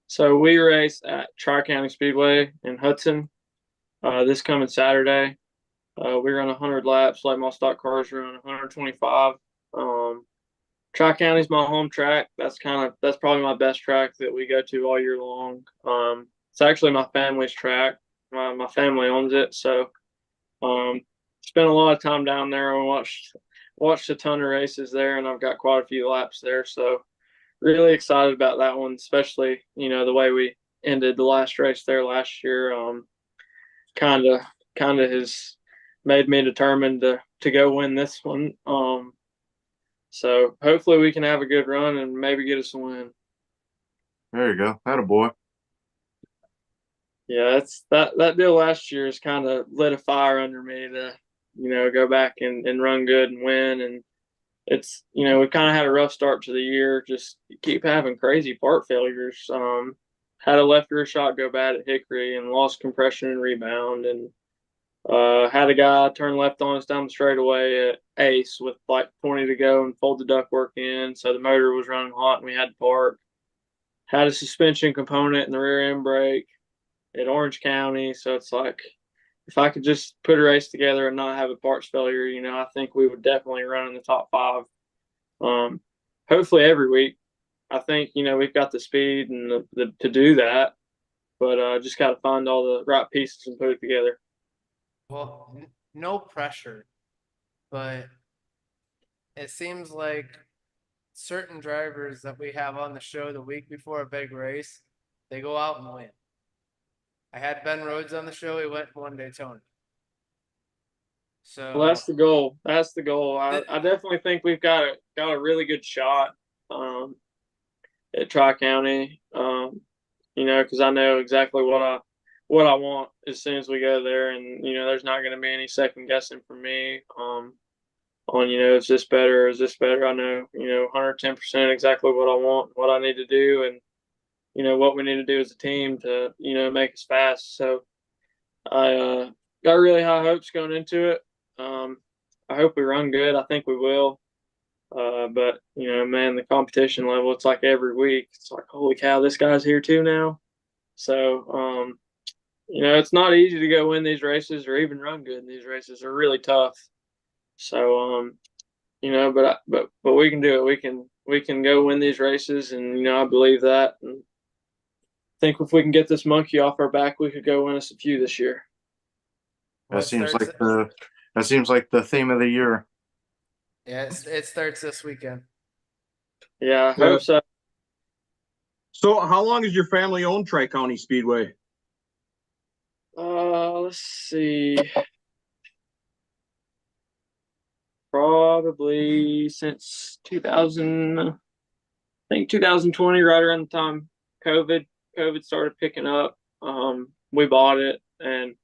So we race at Tri-County Speedway in Hudson this coming Saturday. We run 100 laps, like my stock cars run 125. Tri-County's my home track. That's probably my best track that we go to all year long. It's actually my family's track. My family owns it, so spent a lot of time down there and watched a ton of races there, and I've got quite a few laps there. So really excited about that one, especially the way we ended the last race there last year. Kind of has made me determined to go win this one. So hopefully we can have a good run and maybe get us a win. There you go. Attaboy. Yeah, it's that deal last year has kind of lit a fire under me to, go back and run good and win. And it's, we've kind of had a rough start to the year. Just keep having crazy part failures. Had a left rear shot go bad at Hickory and lost compression and rebound. And had a guy turn left on us down the straightaway at Ace with like 20 to go and fold the ductwork in. So the motor was running hot and we had to park. Had a suspension component in the rear end brake at Orange County. So it's like, if I could just put a race together and not have a parts failure, I think we would definitely run in the top 5. Hopefully every week. I think, we've got the speed and to do that, but just got to find all the right pieces and put it together. well, no pressure, but it seems like certain drivers that we have on the show the week before a big race, they go out and win. I had Ben Rhodes on the show. He went and won Daytona. So Well, that's the goal. That's the goal. I definitely think we've got a really good shot at Tri-County. You know, because I know exactly what I want as soon as we go there, and you know, there's not going to be any second guessing from me on, you know, is this better? Is this better? I know, you know, 110% exactly what I want, what I need to do, and you know what we need to do as a team to, you know, make us fast. So I got really high hopes going into it. I hope we run good. I think we will. But you know, man, the competition level, it's like every week. It's like, holy cow, this guy's here too now. So, you know, it's not easy to go win these races or even run good in these races. They're really tough. So, you know, but we can do it. We can go win these races, and you know, I believe that. And think if we can get this monkey off our back, we could go win us a few this year. That seems like the theme of the year. yeah, it starts this weekend. Yeah, I hope so. So how long has your family owned Tri-County Speedway? Let's see. Probably since 2000, I think 2020, right around the time COVID started picking up. We bought it, and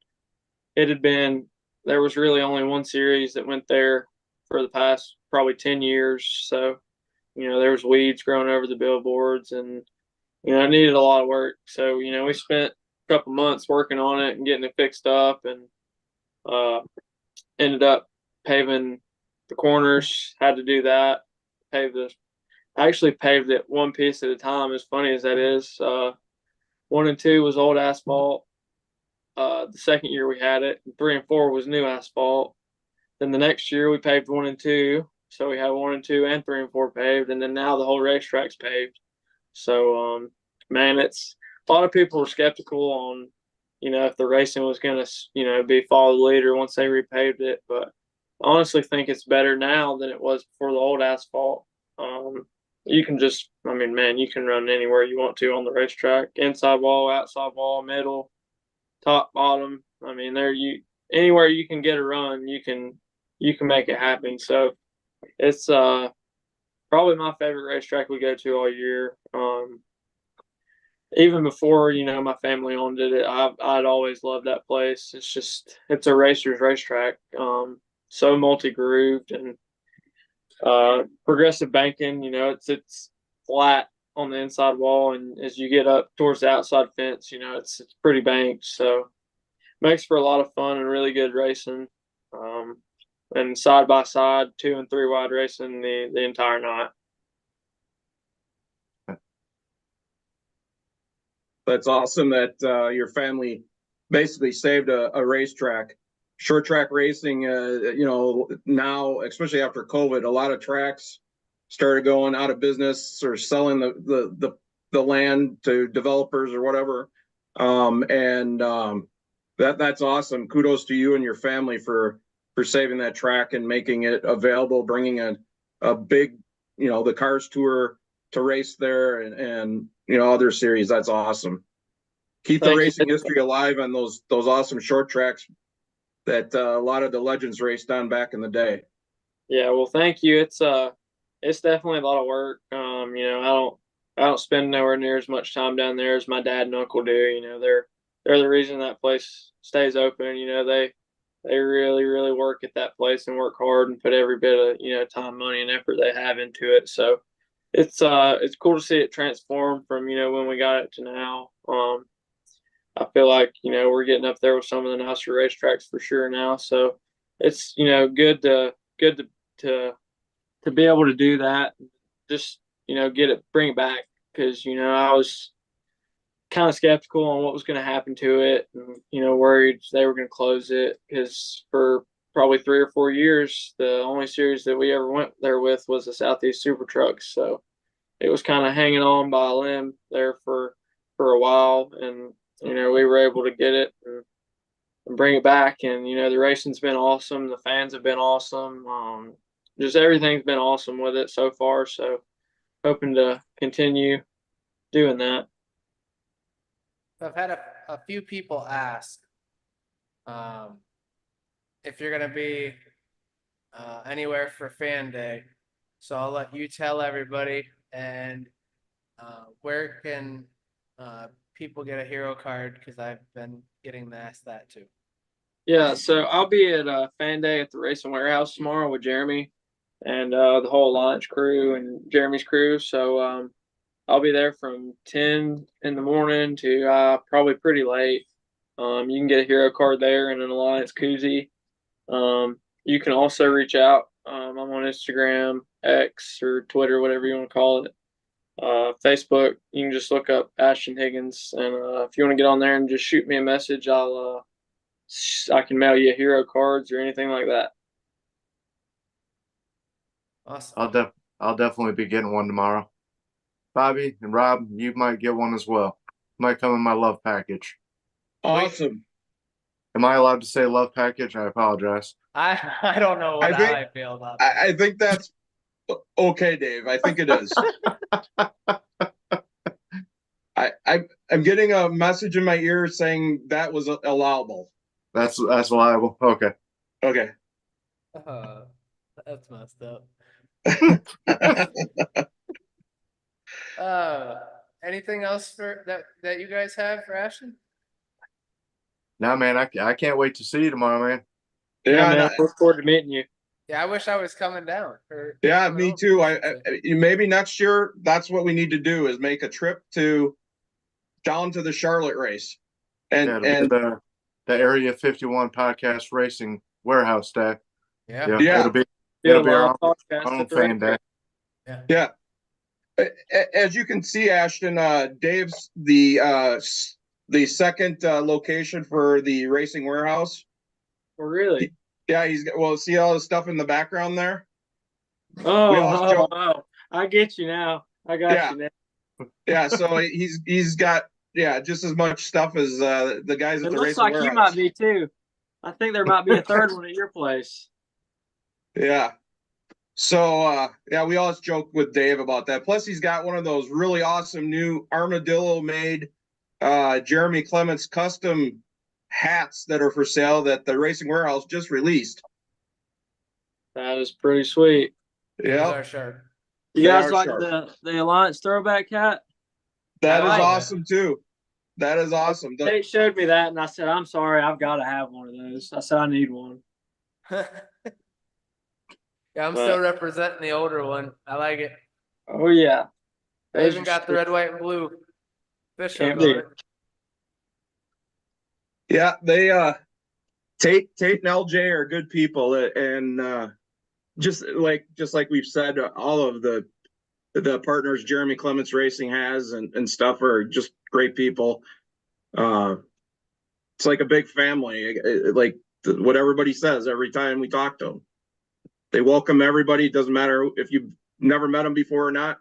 there was really only one series that went there for the past probably 10 years. So, you know, there was weeds growing over the billboards, and, you know, it needed a lot of work. So, you know, we spent a couple months working on it and getting it fixed up, and ended up paving the corners. Had to do that. I actually paved it one piece at a time, as funny as that is. 1 and 2 was old asphalt. The second year we had it, 3 and 4 was new asphalt. Then the next year we paved 1 and 2, so we had 1 and 2 and 3 and 4 paved, and then now the whole racetrack's paved. So, man, it's a lot of people were skeptical on, you know, if the racing was going to, you know, be follow the leader once they repaved it, but I honestly think it's better now than it was before the old asphalt. You can just, I mean, man, you can run anywhere you want to on the racetrack, inside wall, outside wall, middle, top, bottom. I mean, anywhere you can get a run, you can make it happen. So it's probably my favorite racetrack we go to all year. Even before, you know, my family owned it, I'd always loved that place. It's a racer's racetrack. So multi-grooved and progressive banking. You know, it's flat on the inside wall, and as you get up towards the outside fence, you know, it's pretty banked. So makes for a lot of fun and really good racing. And side by side, 2 and 3 wide racing the entire night. That's awesome that your family basically saved a racetrack. Short track racing, you know, now, especially after COVID, a lot of tracks started going out of business or selling the land to developers or whatever. That's awesome. Kudos to you and your family for saving that track and making it available, bringing a big, you know, the Cars Tour to race there, and you know, other series. That's awesome. Keep the racing history alive on those awesome short tracks that a lot of the legends raced on back in the day. Yeah, well, thank you. It's definitely a lot of work. You know, I don't spend nowhere near as much time down there as my dad and uncle do. You know, they're the reason that place stays open. You know, they really, really work at that place and work hard and put every bit of, you know, time, money, and effort they have into it. So it's cool to see it transform from, you know, when we got it to now. I feel like, you know, we're getting up there with some of the nicer racetracks for sure now. So it's, you know, good to be able to do that. Just, you know, bring it back, because, you know, I was kind of skeptical on what was going to happen to it, and, you know, worried they were going to close it, because for probably 3 or 4 years, the only series that we ever went there with was the Southeast Super Trucks. So it was kind of hanging on by a limb there for a while, and you know, we were able to get it and bring it back. And, you know, the racing's been awesome. The fans have been awesome. Just everything's been awesome with it so far. So hoping to continue doing that. I've had a few people ask if you're gonna be anywhere for fan day. So I'll let you tell everybody, and where can people get a hero card, because I've been getting asked that too. Yeah, so I'll be at Fan Day at the Racing Warehouse tomorrow with Jeremy and the whole Alliance crew and Jeremy's crew. So I'll be there from 10 in the morning to probably pretty late. You can get a hero card there and an Alliance koozie. You can also reach out. I'm on Instagram, X, or Twitter, whatever you want to call it. Facebook, you can just look up Ashton Higgins, and if you want to get on there and just shoot me a message, I can mail you hero cards or anything like that. Awesome. I'll definitely be getting one tomorrow. Bobby and Rob, you might get one as well. Might come in my love package. Awesome. Am I allowed to say love package? I apologize. I don't know how I feel about that. I think that's okay, Dave. I think it is. I'm getting a message in my ear saying that was allowable. That's liable. Okay. Okay. That's messed up. Anything else for that you guys have for Ashton? Now, man, I can't wait to see you tomorrow, man. Yeah, man, I look forward to meeting you. Yeah, I wish I was coming down. Yeah, me too. Maybe next year that's what we need to do is make a trip down to the Charlotte race, and the Area 51 podcast racing warehouse day. Yeah. It'll be our own fan day. Yeah. As you can see, Ashton, Dave's the second location for the racing warehouse. Oh, really? Yeah, see all the stuff in the background there? Oh, I get you now. I got you now. Yeah, so he's got just as much stuff as the guys at the racing warehouse. It looks like you might be too. I think there might be a third one at your place. Yeah. So we always joke with Dave about that. Plus, he's got one of those really awesome new armadillo made Jeremy Clements custom hats that are for sale that the Racing Warehouse just released. That is pretty sweet. Yeah. You guys like the Alliance throwback hat? That is awesome too. That is awesome. They showed me that and I said, I'm sorry, I've got to have one of those. I said I need one. Yeah, I'm still representing the older one. I like it. Oh yeah. They even got the red, white, and blue fish hook on it. Yeah, they Tate and LJ are good people, and just like we've said, all of the partners Jeremy Clements Racing has and stuff are just great people. It's like a big family, like what everybody says every time we talk to them. They welcome everybody. It doesn't matter if you've never met them before or not.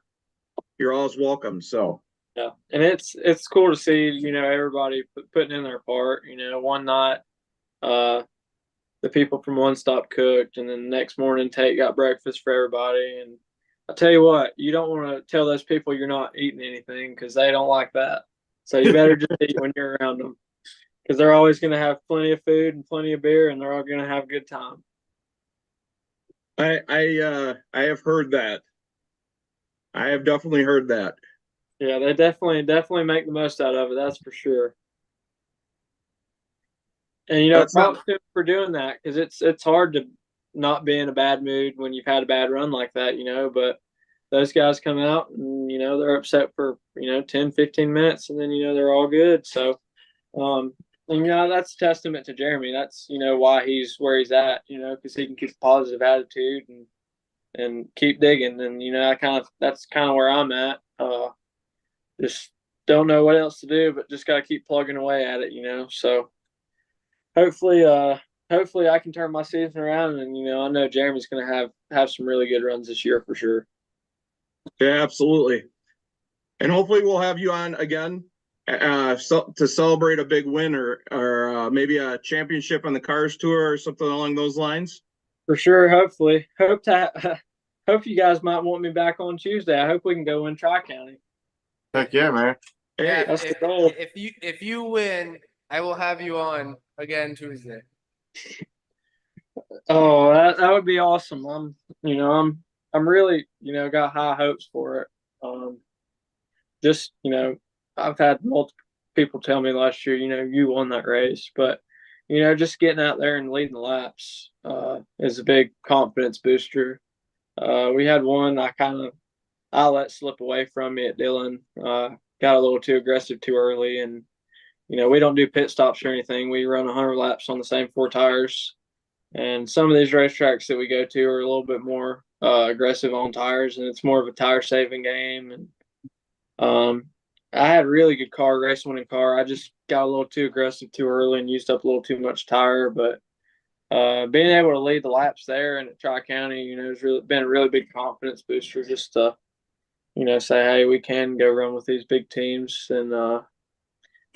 You're always welcome. So. Yeah, and it's cool to see, everybody putting in their part. One night, the people from One Stop cooked, and then the next morning Tate got breakfast for everybody. And I tell you what, you don't want to tell those people you're not eating anything because they don't like that. So you better just eat when you're around them, because they're always going to have plenty of food and plenty of beer, and they're all going to have a good time. I have heard that. I have definitely heard that. Yeah, they definitely make the most out of it. That's for sure. And props to them for doing that, because it's hard to not be in a bad mood when you've had a bad run like that, But those guys come out and they're upset for 10, 15 minutes, and then they're all good. So, and that's a testament to Jeremy. That's why he's where he's at. Because he can keep a positive attitude and keep digging. And that's kind of where I'm at. Just don't know what else to do, but just got to keep plugging away at it, So hopefully I can turn my season around, and I know Jeremy's going to have some really good runs this year for sure. Yeah, absolutely. And hopefully we'll have you on again to celebrate a big win or maybe a championship on the Cars Tour or something along those lines. For sure, hopefully. Hope hope you guys might want me back on Tuesday. I hope we can go win Tri-County. Heck yeah, man. Yeah, that's the if, goal. if you win, I will have you on again Tuesday. Oh, that would be awesome. I'm really, got high hopes for it. Just, I've had multiple people tell me last year, you won that race, but just getting out there and leading the laps is a big confidence booster. We had one I let slip away from me at Dillon. Got a little too aggressive too early, and we don't do pit stops or anything. We run 100 laps on the same 4 tires. And some of these racetracks that we go to are a little bit more aggressive on tires, and it's more of a tire saving game. And I had a really good car, race winning car. I just got a little too aggressive too early and used up a little too much tire. But being able to lead the laps there and at Tri-County, has really been a really big confidence booster. Just to say, hey, we can go run with these big teams, and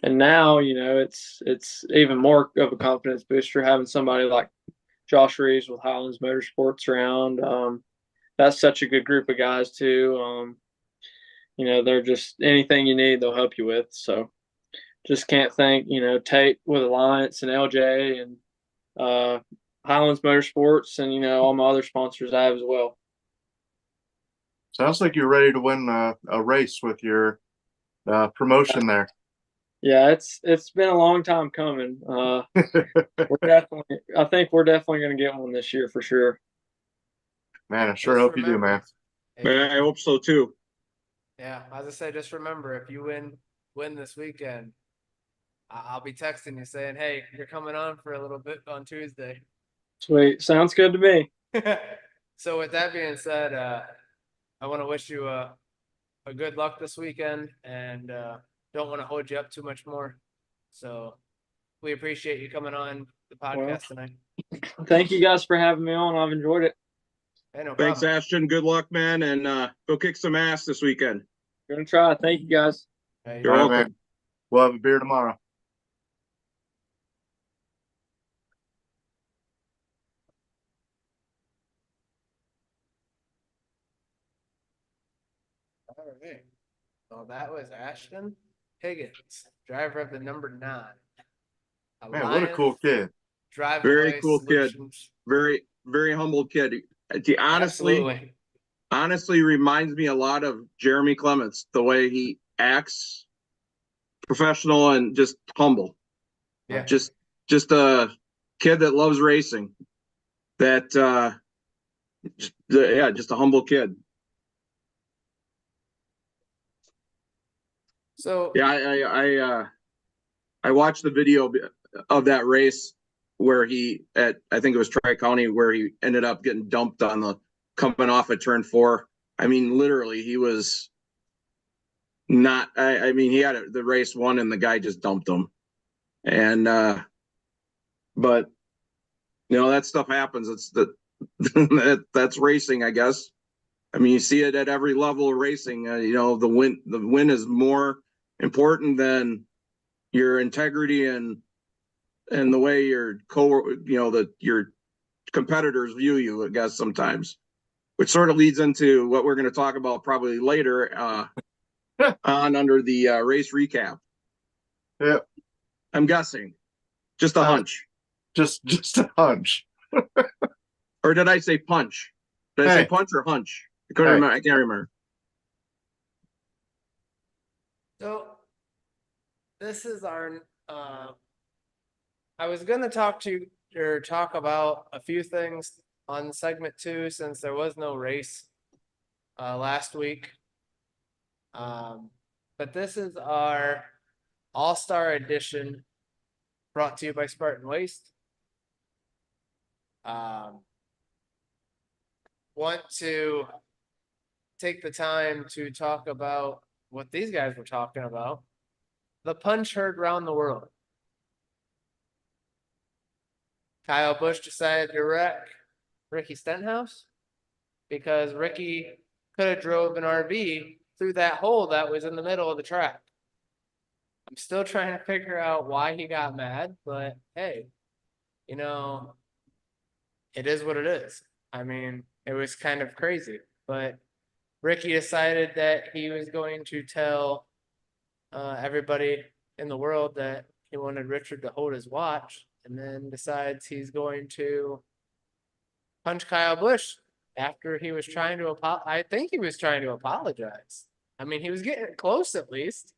now it's even more of a confidence booster having somebody like Josh Reeves with Highlands Motorsports around. That's such a good group of guys too. They're just anything you need, they'll help you with. So just can't thank, Tate with Alliance and LJ and Highlands Motorsports and, all my other sponsors I have as well. Sounds like you're ready to win a race with your promotion there. Yeah, it's been a long time coming. I think we're definitely going to get one this year for sure. Man, I sure Just hope you do, remember, man. I hope so too. Yeah, as I said, just remember if you win this weekend, I'll be texting you saying, "Hey, you're coming on for a little bit on Tuesday." Sweet, sounds good to me. So with that being said, I want to wish you a good luck this weekend, and don't want to hold you up too much more. So we appreciate you coming on the podcast tonight. Thank you guys for having me on. I've enjoyed it. Hey, no Thanks, problem. Ashton. Good luck, man, and go kick some ass this weekend. Gonna try. Thank you guys. Hey, You're All right, welcome. man. We'll have a beer tomorrow. all right. Well, that was Ashton Higgins, driver of the number 9. Man, what a cool kid. Driveway Very cool kid. Solutions. Very, very humble kid. He honestly reminds me a lot of Jeremy Clements, the way he acts, professional and just humble. Yeah. Just a kid that loves racing. That just a humble kid. So Yeah, I watched the video of that race where I think it was Tri-County, where he ended up getting dumped on the coming off of turn 4. I mean, literally, he was not. I mean, he had the race won, and the guy just dumped him. And but that stuff happens. It's that's racing, I guess. I mean, you see it at every level of racing. The win is more important than your integrity and the way your your competitors view you, I guess, sometimes, which sort of leads into what we're going to talk about probably later on under the race recap. Yeah. I'm guessing. Just a hunch. Just a hunch. Or did I say punch? Did I say punch or hunch? I couldn't remember. I can't remember. So this is our I was gonna talk about a few things on segment 2 since there was no race last week. But this is our All-Star Edition brought to you by Spartan Waste. Want to take the time to talk about what these guys were talking about. The punch heard round the world. Kyle Busch decided to wreck Ricky Stenhouse because Ricky could have drove an RV through that hole that was in the middle of the track. I'm still trying to figure out why he got mad, but hey, it is what it is. I mean, it was kind of crazy. But Ricky decided that he was going to tell everybody in the world that he wanted Richard to hold his watch, and then decides he's going to punch Kyle Busch after he was trying to I think he was trying to apologize. I mean, he was getting close at least.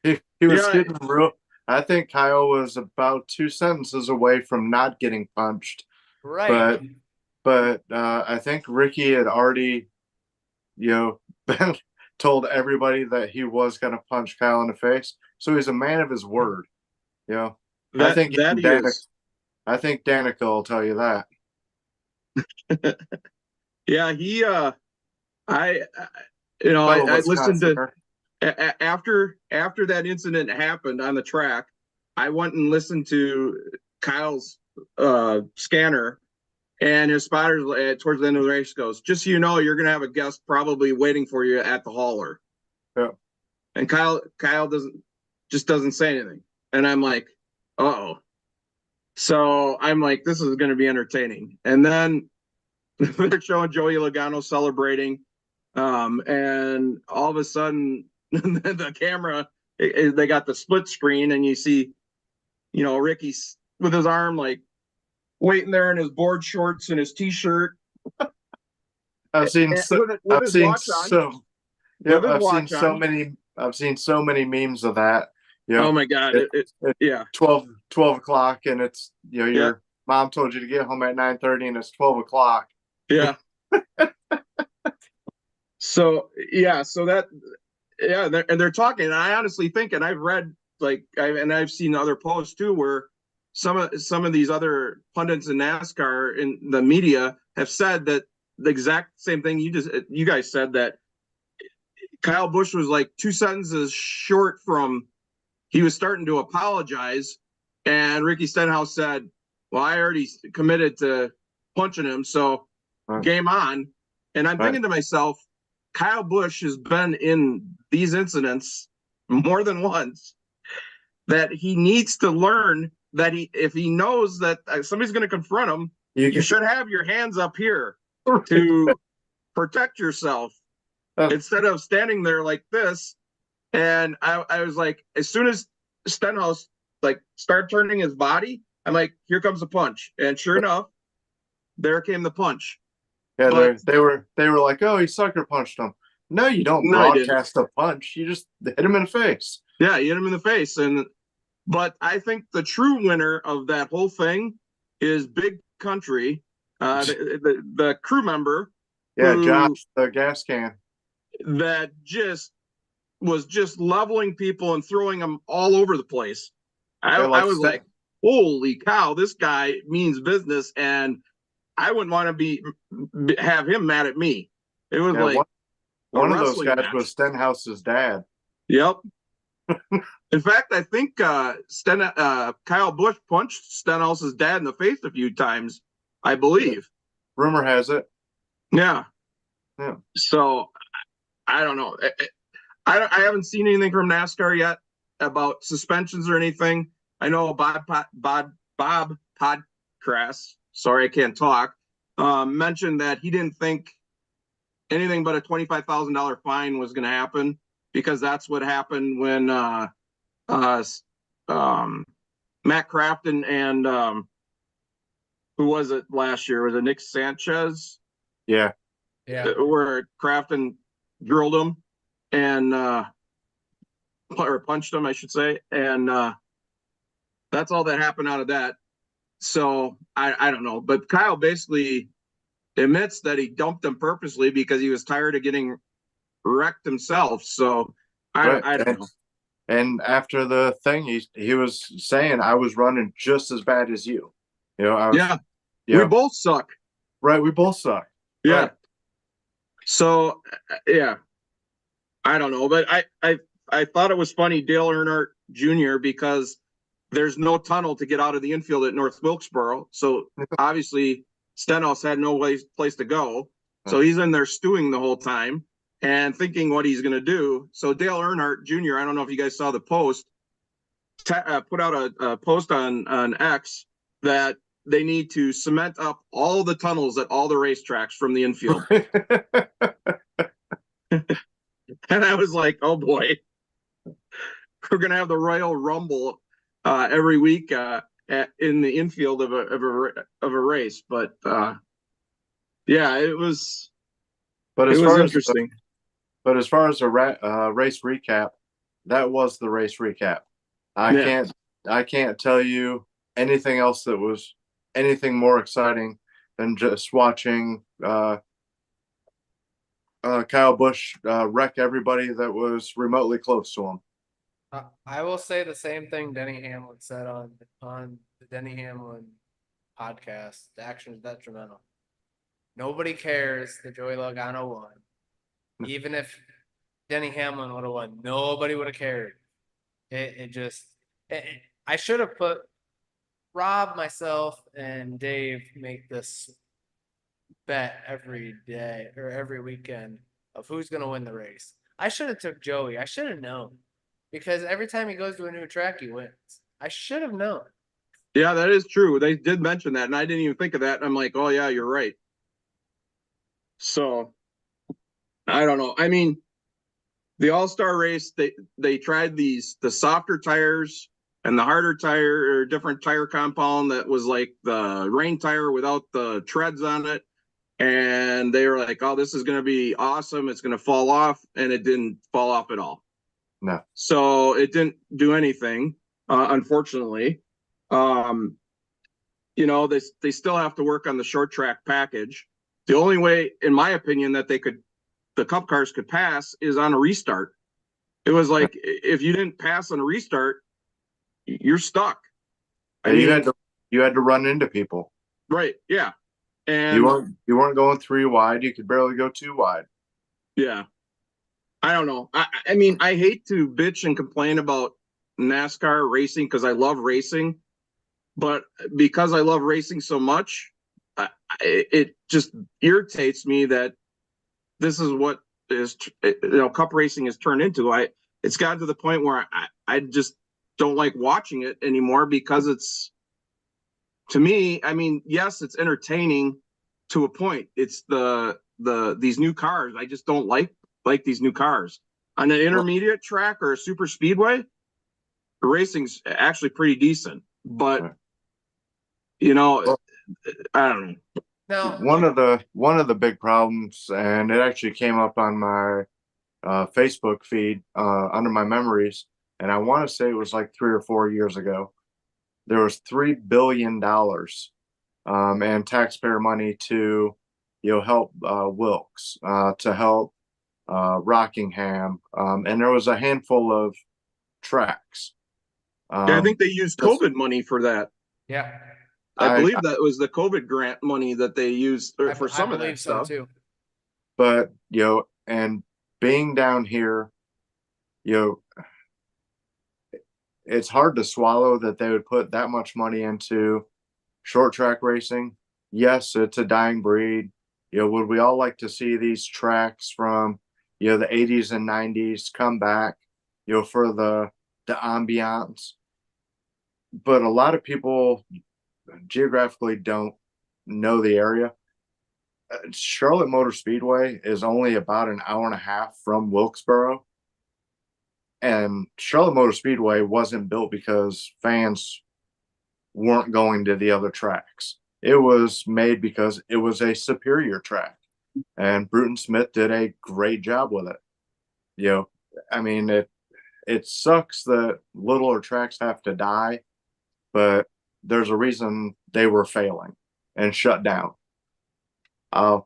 He was Yeah. getting real. I think Kyle was about 2 sentences away from not getting punched. Right. But I think Ricky had already, been told everybody that he was going to punch Kyle in the face. So he's a man of his word. I think that even is. I think Danica will tell you that. Yeah, he. I Fellow listened to Wisconsin. after that incident happened on the track. I went and listened to Kyle's scanner, and his spotters towards the end of the race goes, "Just so you know, you're gonna have a guest probably waiting for you at the hauler." Yeah. And Kyle doesn't say anything, and I'm like, "Uh-oh." So I'm like, "This is gonna be entertaining." And then they're showing Joey Logano celebrating, and all of a sudden the camera, they got the split screen, and you see, Ricky's with his arm like waiting there in his board shorts and his t-shirt. I've seen with I've his seen watch on. so With his I've seen watch so on. many memes of that. Oh my God. Yeah. 12 o'clock, and it's your mom told you to get home at 9:30 and it's 12 o'clock. Yeah. So they're talking, and I honestly think, and I've read and I've seen other posts too, where some of these other pundits in NASCAR in the media have said that the exact same thing you guys said, that Kyle Busch was like 2 sentences short from, he was starting to apologize, and Ricky Stenhouse said, "Well, I already committed to punching him, so game on." And I'm thinking to myself, Kyle Busch has been in these incidents more than once, that he needs to learn that if he knows that somebody's going to confront him, you should have your hands up here to protect yourself instead of standing there like this. And I was like, as soon as Stenhouse started turning his body, I'm like, here comes the punch. And sure enough, there came the punch. Yeah, But they were like, "Oh, he sucker punched him." No, you don't broadcast a punch. You just hit him in the face. Yeah, you hit him in the face. But I think the true winner of that whole thing is Big Country, the crew member. Yeah, Josh, the gas can. That was just leveling people and throwing them all over the place. I was like, holy cow, this guy means business, and I wouldn't want to have him mad at me. It was one of those guys was Stenhouse's dad. Yep. In fact, I think Kyle Busch punched Stenhouse's dad in the face a few times, I believe. Rumor has it. Yeah. Yeah. So I don't know. I haven't seen anything from NASCAR yet about suspensions or anything. I know Bob Podcrass, sorry, I can't talk, mentioned that he didn't think anything but a $25,000 fine was going to happen, because that's what happened when Matt Crafton and who was it last year? Was it Nick Sanchez? Yeah. Where Crafton drilled him and or punched him, I should say, and that's all that happened out of that. So I don't know, but Kyle basically admits that he dumped him purposely because he was tired of getting wrecked himself. So I don't know. And after the thing, he was saying, "I was running just as bad as you." We both suck. Right, we both suck. Yeah. Right. So yeah, I don't know, but I thought it was funny, Dale Earnhardt Jr., because there's no tunnel to get out of the infield at North Wilkesboro. So obviously Stenhouse had no place to go. So he's in there stewing the whole time and thinking what he's going to do. So Dale Earnhardt Jr., I don't know if you guys saw the post, put out a post on X that they need to cement up all the tunnels at all the racetracks from the infield. And I was like, oh boy, we're gonna have the Royal Rumble every week in the infield of a race. But yeah, it was But as it was far as interesting. but as far as the race recap, that was the race recap. Yeah. I can't tell you anything else that was anything more exciting than just watching Kyle Busch wreck everybody that was remotely close to him. I will say the same thing Denny Hamlin said on the Denny Hamlin podcast. The action is detrimental. Nobody cares that Joey Logano won. Even if Denny Hamlin would have won, nobody would have cared. I should have put Rob, myself, and Dave make this bet every day or every weekend of who's going to win the race. I should have took Joey. I should have known because every time he goes to a new track, he wins. I should have known. Yeah, that is true. They did mention that, and I didn't even think of that. And I'm like, oh yeah, you're right. So I don't know. I mean, the All-Star race, they tried the softer tires and the harder tire or different tire compound that was like the rain tire without the treads on it. And they were like, oh, this is going to be awesome. It's going to fall off. And it didn't fall off at all. No. So it didn't do anything, unfortunately. You know, they still have to work on the short track package. The only way, in my opinion, that the Cup cars could pass is on a restart. It was like, if you didn't pass on a restart, you're stuck. I mean, you had to run into people. Right. Yeah. And you weren't going 3 wide. You could barely go 2 wide. Yeah. I don't know. I mean, I hate to bitch and complain about NASCAR racing because I love racing, but because I love racing so much, it just irritates me that this is what Cup racing has turned into. It's gotten to the point where I just don't like watching it anymore because it's, to me, I mean, yes, it's entertaining to a point. It's these new cars. I just don't like these new cars. On an intermediate track or a super speedway, the racing's actually pretty decent. But I don't know. Now, One of the big problems, and it actually came up on my Facebook feed under my memories, and I want to say it was like 3 or 4 years ago. There was $3 billion and taxpayer money to help Wilkes, to help Rockingham, and there was a handful of tracks. I think they used COVID money for that. yeah, I believe that was the COVID grant money that they used for some of that stuff too. But and being down here, it's hard to swallow that they would put that much money into short track racing. Yes, it's a dying breed. Would we all like to see these tracks from the 80s and 90s come back, for the ambiance? But a lot of people geographically don't know the area. Charlotte Motor Speedway is only about an hour and a half from Wilkesboro. And Charlotte Motor Speedway wasn't built because fans weren't going to the other tracks. It was made because it was a superior track. And Bruton Smith did a great job with it. I mean, it sucks that littler tracks have to die, but there's a reason they were failing and shut down. I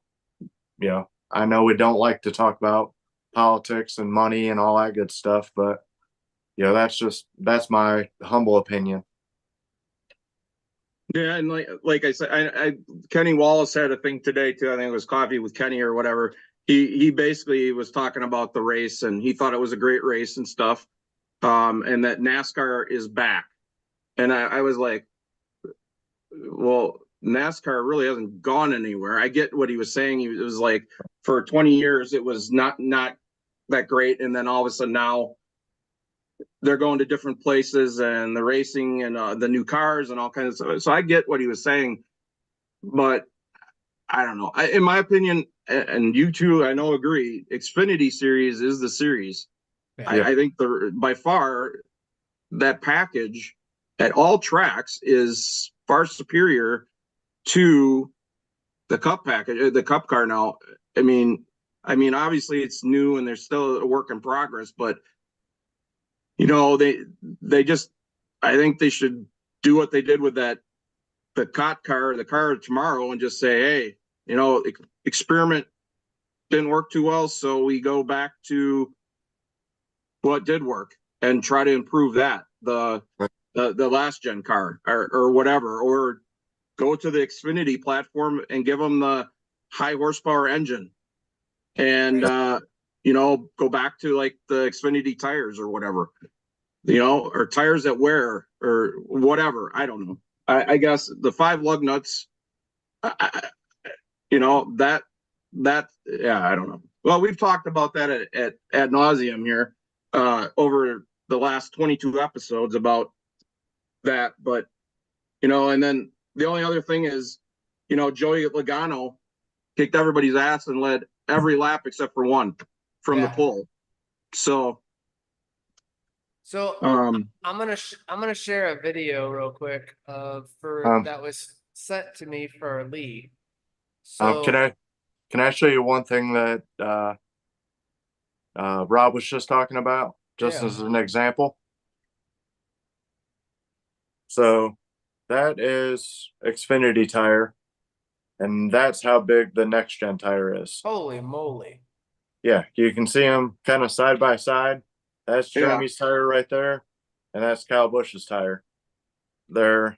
know we don't like to talk about politics and money and all that good stuff, but that's my humble opinion. Yeah, and like I said, Kenny Wallace had a thing today too. I think it was Coffee with Kenny or whatever. He basically was talking about the race and he thought it was a great race and stuff, and that NASCAR is back. And I was like, well, NASCAR really hasn't gone anywhere. I get what he was saying. It was like for 20 years it was not that great, and then all of a sudden now they're going to different places and the racing and the new cars and all kinds of stuff. So I get what he was saying, but I don't know. In my opinion, and you two, I know, agree, Xfinity series is the series. Yeah. I think by far that package at all tracks is far superior to the Cup package, the Cup car. Now, I mean, obviously it's new and there's still a work in progress, but you know, they just, I think they should do what they did with the COT car, the car tomorrow, and just say, hey, you know, experiment didn't work too well, so we go back to what did work and try to improve that, the last gen car or whatever, or go to the Xfinity platform and give them the high horsepower engine and you know, go back to like the Xfinity tires or whatever, you know, or tires that wear or whatever. I don't know. I guess the 5 lug nuts, you know, that yeah, I don't know. Well, we've talked about that at ad nauseum here over the last 22 episodes about that, but you know, and then the only other thing is, you know, Joey Logano kicked everybody's ass and led every lap except for one from the Yeah. pole. So So I'm gonna share a video real quick that was sent to me for Lee. So can I show you one thing that Rob was just talking about, just Yeah. as an example? So that is Xfinity tire, and that's how big the next gen tire is. holy moly. Yeah, you can see them kind of side by side. That's Yeah. Jeremy's tire right there, and that's Kyle Busch's tire. They're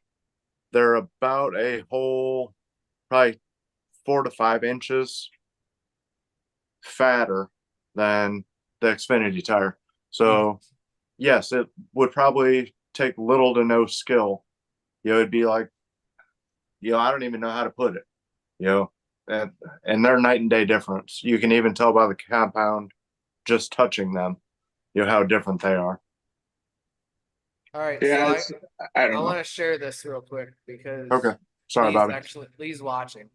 about a whole probably 4 to 5 inches fatter than the Xfinity tire. So yes, it would probably take little to no skill. You know, it'd be like, you know, I don't even know how to put it, you know, and they're night and day difference. You can even tell by the compound just touching them, you know, how different they are. All right, yeah, so I I don't know. want to share this real quick because Okay. Sorry Lee's about it. actually Lee's watching.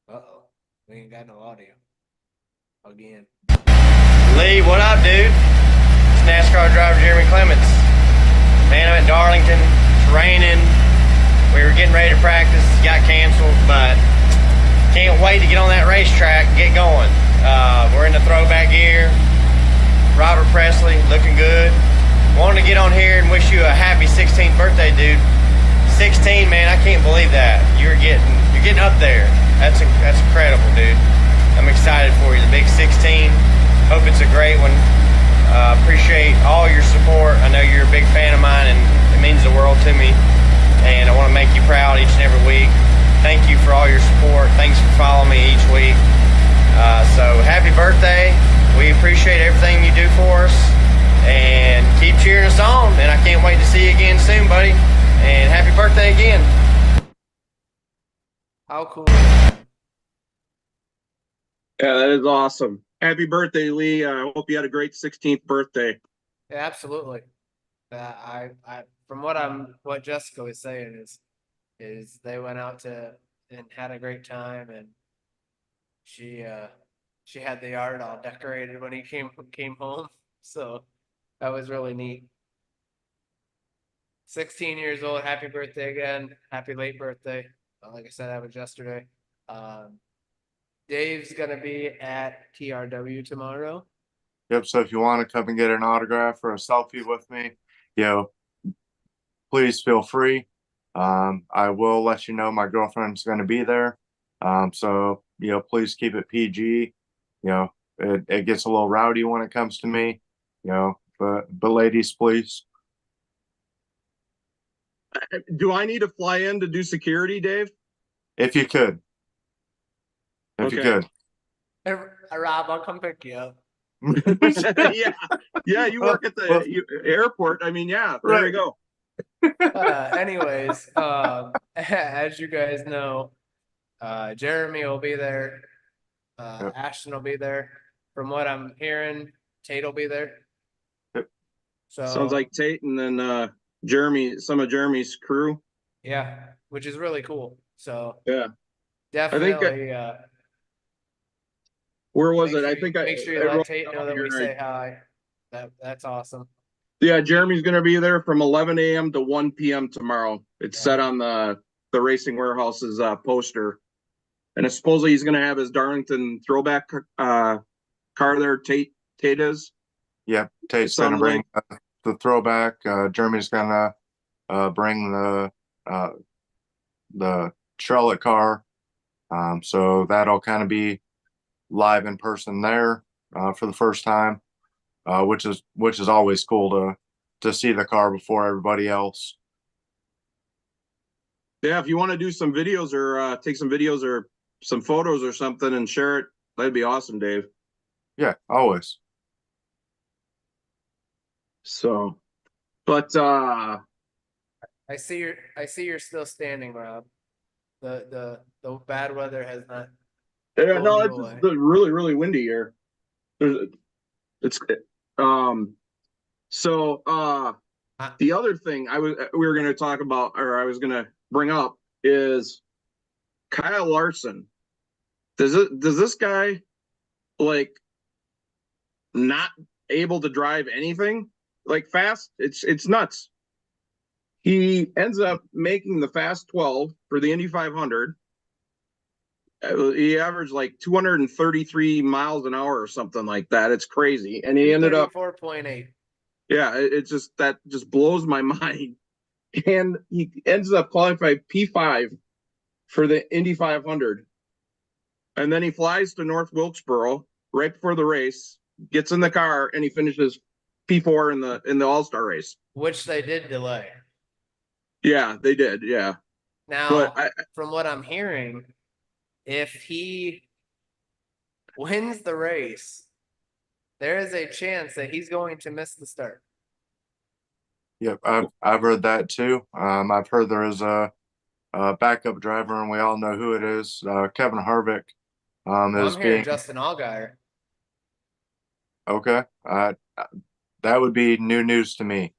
Uh-oh, we ain't got no audio. Again. Lee, what up, dude? It's NASCAR driver Jeremy Clements. Man, I'm at Darlington. It's raining. We were getting ready to practice. Got canceled, but can't wait to get on that racetrack and get going. We're in the throwback gear. Robert Presley, looking good. Wanted to get on here and wish you a happy 16th birthday, dude. 16, man, I can't believe that. You're getting up there. That's incredible, dude. I'm excited for you. The big 16. Hope it's a great one. Appreciate all your support. I know you're a big fan of mine, and it means the world to me. And I want to make you proud each and every week. Thank you for all your support. Thanks for following me each week. So happy birthday. We appreciate everything you do for us. And keep cheering us on. And I can't wait to see you again soon, buddy. And happy birthday again. How cool. Yeah, that is awesome. Happy birthday, Lee. I hope you had a great 16th birthday. Yeah, absolutely. I from what Jessica was saying is they went out and had a great time, and she had the yard all decorated when he came home. So that was really neat. 16 years old, happy birthday again. Happy late birthday. Like I said, that was yesterday. Dave's gonna be at TRW tomorrow. Yep. So if you want to come and get an autograph or a selfie with me, you know, please feel free. I will let you know my girlfriend's going to be there. So, you know, please keep it PG. You know, it gets a little rowdy when it comes to me, you know, but ladies, please. Do I need to fly in to do security, Dave? If you could. If you Okay. could. Rob, I'll come pick you up. yeah, you work at the airport. I mean, yeah, there Right. we go. Anyways, as you guys know, Jeremy will be there. Yep. Ashton will be there. from what I'm hearing, Tate will be there. Yep. So Sounds like Tate and then Jeremy, some of Jeremy's crew. yeah, which is really cool. So Yeah. definitely Where was make it? sure I you, think make sure you I let wrote Tate it know down that we here. say hi. That's awesome. Yeah, Jeremy's gonna be there from 11 a.m. to 1 p.m. tomorrow. It's set on the Racing Warehouse's poster. And supposedly he's gonna have his Darlington throwback car there, Tate is. Yep, Tate's gonna Sounds bring the throwback. Jeremy's gonna bring the Charlotte car. So that'll kind of be live in person there for the first time, which is always cool to see the car before everybody else. Yeah, if you want to do some videos or take some videos or some photos or something and share it, that'd be awesome, Dave. Yeah, always. So, but I see you're still standing, Rob. The bad weather has not. yeah, no, you it's away. just really, really windy here. It's so the other thing we were going to talk about, or I was going to bring up, is Kyle Larson. Does this guy like not able to drive anything like fast? It's nuts. He ends up making the Fast 12 for the Indy 500. He averaged like 233 miles an hour or something like that. It's crazy. And he ended up 4.8. Yeah, it just that just blows my mind. And he ends up qualified P5 for the Indy 500. And then he flies to North Wilkesboro right before the race, gets in the car, and he finishes P4 in the All-Star race. Which they did delay. Yeah, they did. Yeah. Now, But from what I'm hearing, if he wins the race, there is a chance that he's going to miss the start. Yep, I've heard that too. I've heard there is a backup driver, and we all know who it is. Kevin Harvick is I'm hearing being Justin Allgaier. okay. That would be new news to me.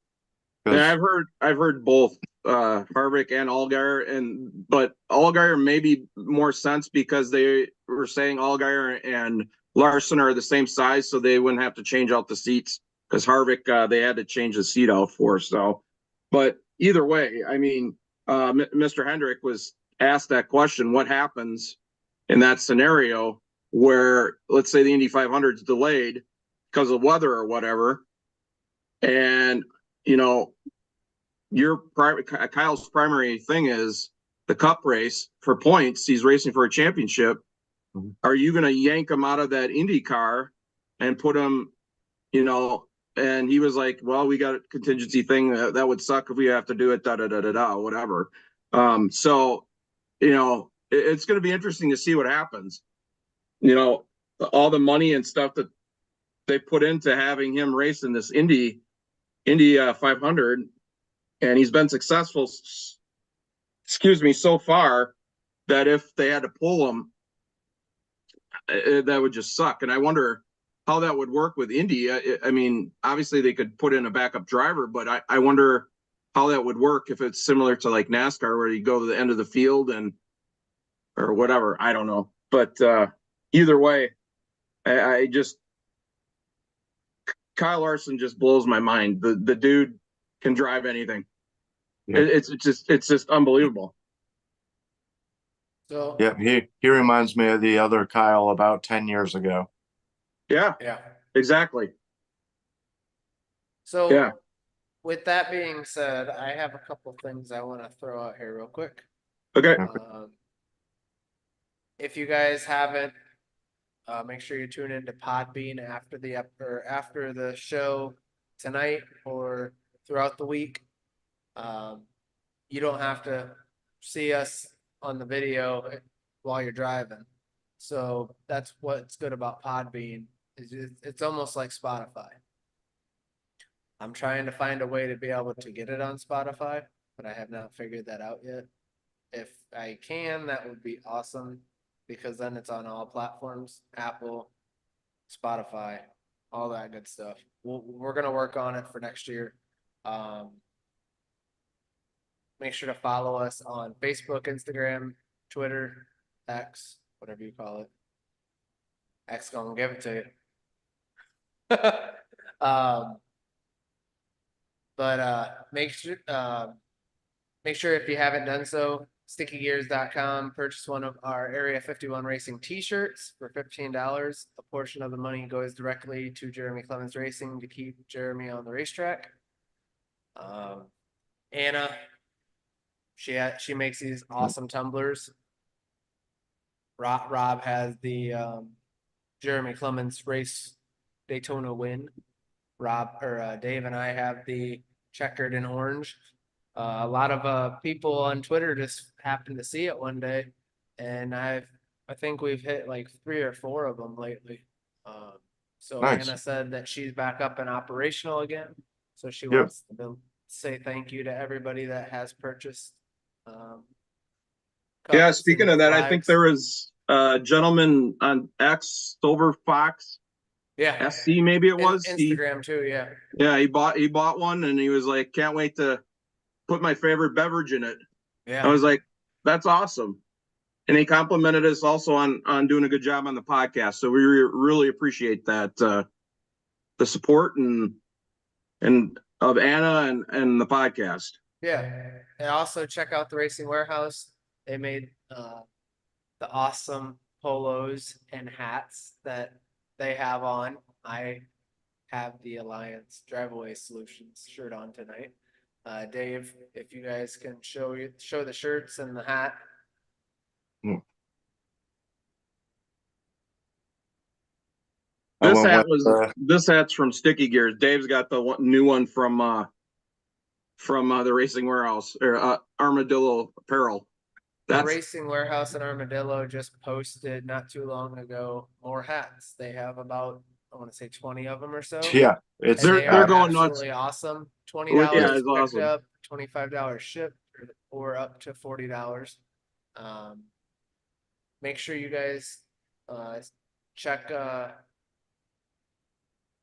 yeah, I've heard both Harvick and Allgaier, but Allgaier maybe more sense because they were saying Allgaier and Larson are the same size, so they wouldn't have to change out the seats. Because Harvick, they had to change the seat out for. So, but either way, I mean, Mr. Hendrick was asked that question: what happens in that scenario where, let's say, the Indy 500 is delayed because of weather or whatever, and Kyle's primary thing is the Cup race for points. He's racing for a championship. Mm-hmm. Are you going to yank him out of that Indy car and put him, and he was like, well, we got a contingency thing that would suck if we have to do it, whatever. So, it's going to be interesting to see what happens. All the money and stuff that they put into having him race in this Indy 500, and he's been successful, so far, that if they had to pull him, that would just suck. And I wonder how that would work with Indy. I mean, obviously they could put in a backup driver, but I wonder how that would work if it's similar to like NASCAR, where you go to the end of the field or whatever. I don't know. But either way, I just, Kyle Larson just blows my mind. The dude can drive anything. Yeah. It's just unbelievable. So Yep, he reminds me of the other Kyle about 10 years ago. Yeah, yeah. exactly. So Yeah. with that being said, I have a couple things I want to throw out here real quick. Okay. If you guys haven't, make sure you tune into Podbean after the show tonight or throughout the week. You don't have to see us on the video while you're driving. So that's what's good about Podbean. It's almost like Spotify. I'm trying to find a way to be able to get it on Spotify, but I have not figured that out yet. If I can, that would be awesome, because then it's on all platforms: Apple, Spotify, all that good stuff. We're gonna work on it for next year. Make sure to follow us on Facebook, Instagram, Twitter, X, whatever you call it. X gonna give it to you. Make sure if you haven't done so, stickygears.com, purchase one of our Area 51 Racing t-shirts for $15. A portion of the money goes directly to Jeremy Clemens Racing to keep Jeremy on the racetrack. Anna, she makes these awesome tumblers. Rob has the Jeremy Clemens race Daytona win. Dave and I have the checkered and orange. A lot of people on Twitter just happened to see it one day, and I think we've hit like 3 or 4 of them lately. So Nice. Anna said that she's back up and operational again, so she Yep. wants to say thank you to everybody that has purchased. Yeah, cups speaking and of that, I think flags. there was a gentleman on X, Silver Fox Yeah, SC, maybe it was. Instagram too. Yeah, He bought one and he was like, can't wait to put my favorite beverage in it. yeah. I was like, that's awesome. And he complimented us also on doing a good job on the podcast. So we really appreciate that, the support and of Anna and the podcast. Yeah, and also check out the Racing Warehouse. They made the awesome polos and hats that they have on. I have the Alliance Driveaway Solutions shirt on tonight. Dave, if you guys can show the shirts and the hat. I This went hat with, was this hat's from Sticky Gears. Dave's got the new one from the Racing Warehouse or Armadillo Apparel. The That's Racing Warehouse and Armadillo just posted not too long ago more hats. They have about, I want to say 20 of them or so. yeah, it's And They're- they they're are going nuts. absolutely awesome. $20 Yeah, it's picked awesome. up, $25 shipped, or up to $40. Make sure you guys check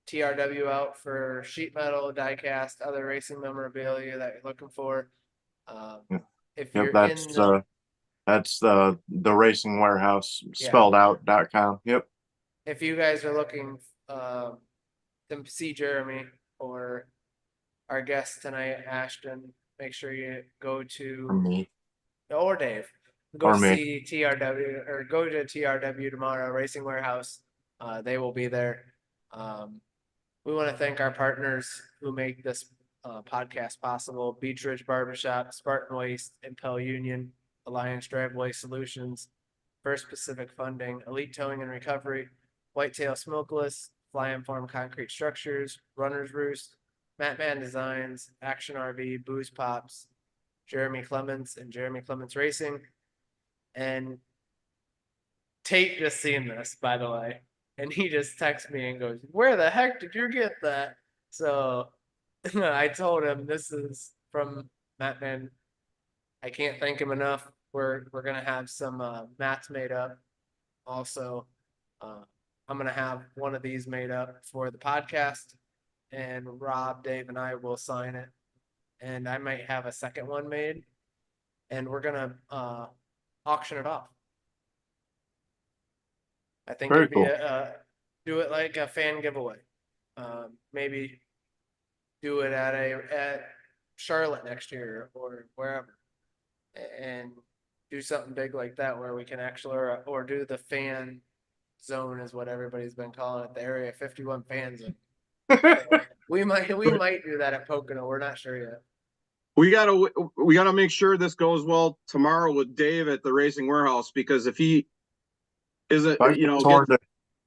TRW out for sheet metal, diecast, other racing memorabilia that you're looking for. If you're yep, in that's the Racing Warehouse Yeah. spelled out.com. Yep. if you guys are looking to see Jeremy or our guest tonight, Ashton, make sure you go For to me. or Dave. Go Or me. see TRW or go to TRW tomorrow, Racing Warehouse. They will be there. We want to thank our partners who make this podcast possible: Beach Ridge Barbershop, Spartan Waste, Impel Union, Alliance Driveway Solutions, First Pacific Funding, Elite Towing and Recovery, Whitetail Smokeless, Fly and Farm Concrete Structures, Runner's Roost, Matman Designs, Action RV, Booze Pops, Jeremy Clements and Jeremy Clements Racing. And Tate just seen this, by the way, and he just texts me and goes, "Where the heck did you get that?" So I told him this is from Matman. I can't thank him enough. We're gonna have some mats made up. Also, I'm gonna have one of these made up for the podcast, and Rob, Dave, and I will sign it. And I might have a second one made, and we're gonna auction it off. I think Very it'd be cool. do it like a fan giveaway. Maybe do it at Charlotte next year or wherever, and do something big like that where we can actually or do the fan zone is what everybody's been calling it, the Area 51 fan zone. we might do that at Pocono. We're not sure yet. we gotta make sure this goes well tomorrow with Dave at the Racing Warehouse, because if he isn't,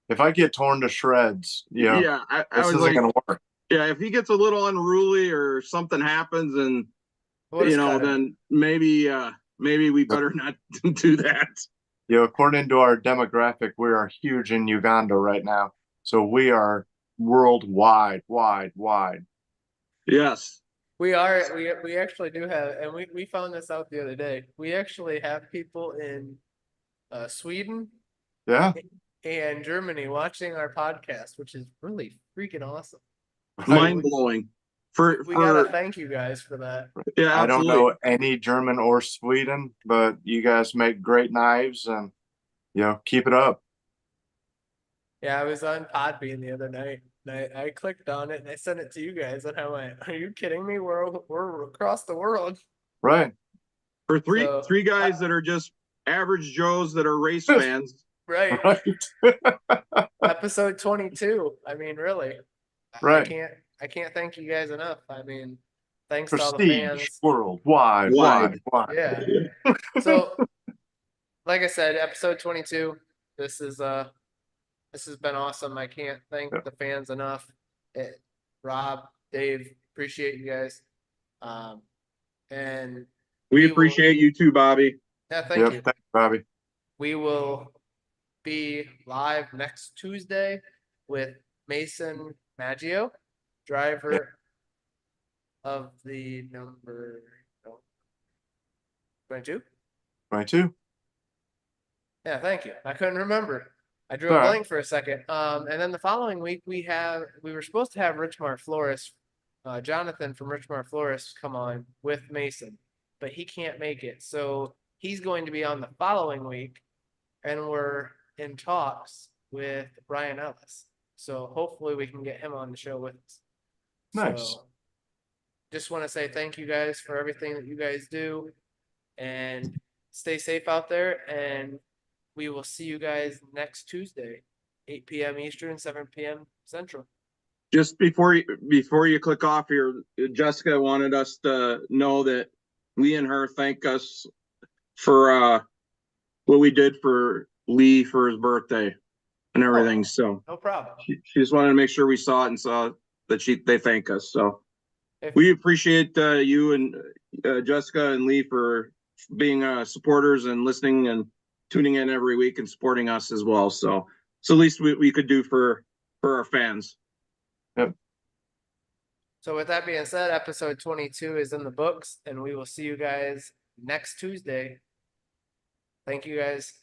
If I get torn to shreds, yeah, I this was isn't like, gonna work. yeah, if he gets a little unruly or something happens and We'll just cut him. then maybe we better not do that. According to our demographic, we are huge in Uganda right now. So we are worldwide, wide. Yes. We are. We actually do have, and we found this out the other day. We actually have people in Sweden, Yeah. and Germany watching our podcast, which is really freaking awesome. Mind blowing. We gotta thank you guys for that. Yeah, I don't absolutely. know any German or Sweden, but you guys make great knives and, keep it up. Yeah, I was on Podbean the other night. And I clicked on it and I sent it to you guys, and I went, "Are you kidding me? We're across the world." Right. For three So, three guys that are just average Joes that are race fans. Right. Right. Episode 22. I mean, really. Right. I can't thank you guys enough. I mean, thanks to all the Prestige fans. worldwide. Wide. Wide. Yeah. So, like I said, episode 22. This has been awesome. I can't thank Yep. the fans enough. Rob, Dave, appreciate you guys. And We will- appreciate you too, Bobby. yeah, thank Yep. you. Thanks, Bobby. We will be live next Tuesday with Mason Maggio, driver of the number 22. 22. Yeah, thank you. I couldn't remember. I drew All a right. blank for a second. And then the following week we were supposed to have Richmar Flores, Jonathan from Richmar Flores come on with Mason, but he can't make it. So he's going to be on the following week, and we're in talks with Brian Ellis. So hopefully we can get him on the show with us. Nice. So, just want to say thank you guys for everything that you guys do, and stay safe out there, and we will see you guys next Tuesday, 8 p.m. Eastern, 7 p.m. Central. Just before you click off here, Jessica wanted us to know that Lee and her thank us for what we did for Lee for his birthday and everything. So No problem. she just wanted to make sure we saw it and saw that they thank us. So If- we appreciate you and Jessica and Lee for being supporters and listening and tuning in every week and supporting us as well. So it's the least we could do for our fans. So with that being said, episode 22 is in the books, and we will see you guys next Tuesday. Thank you guys.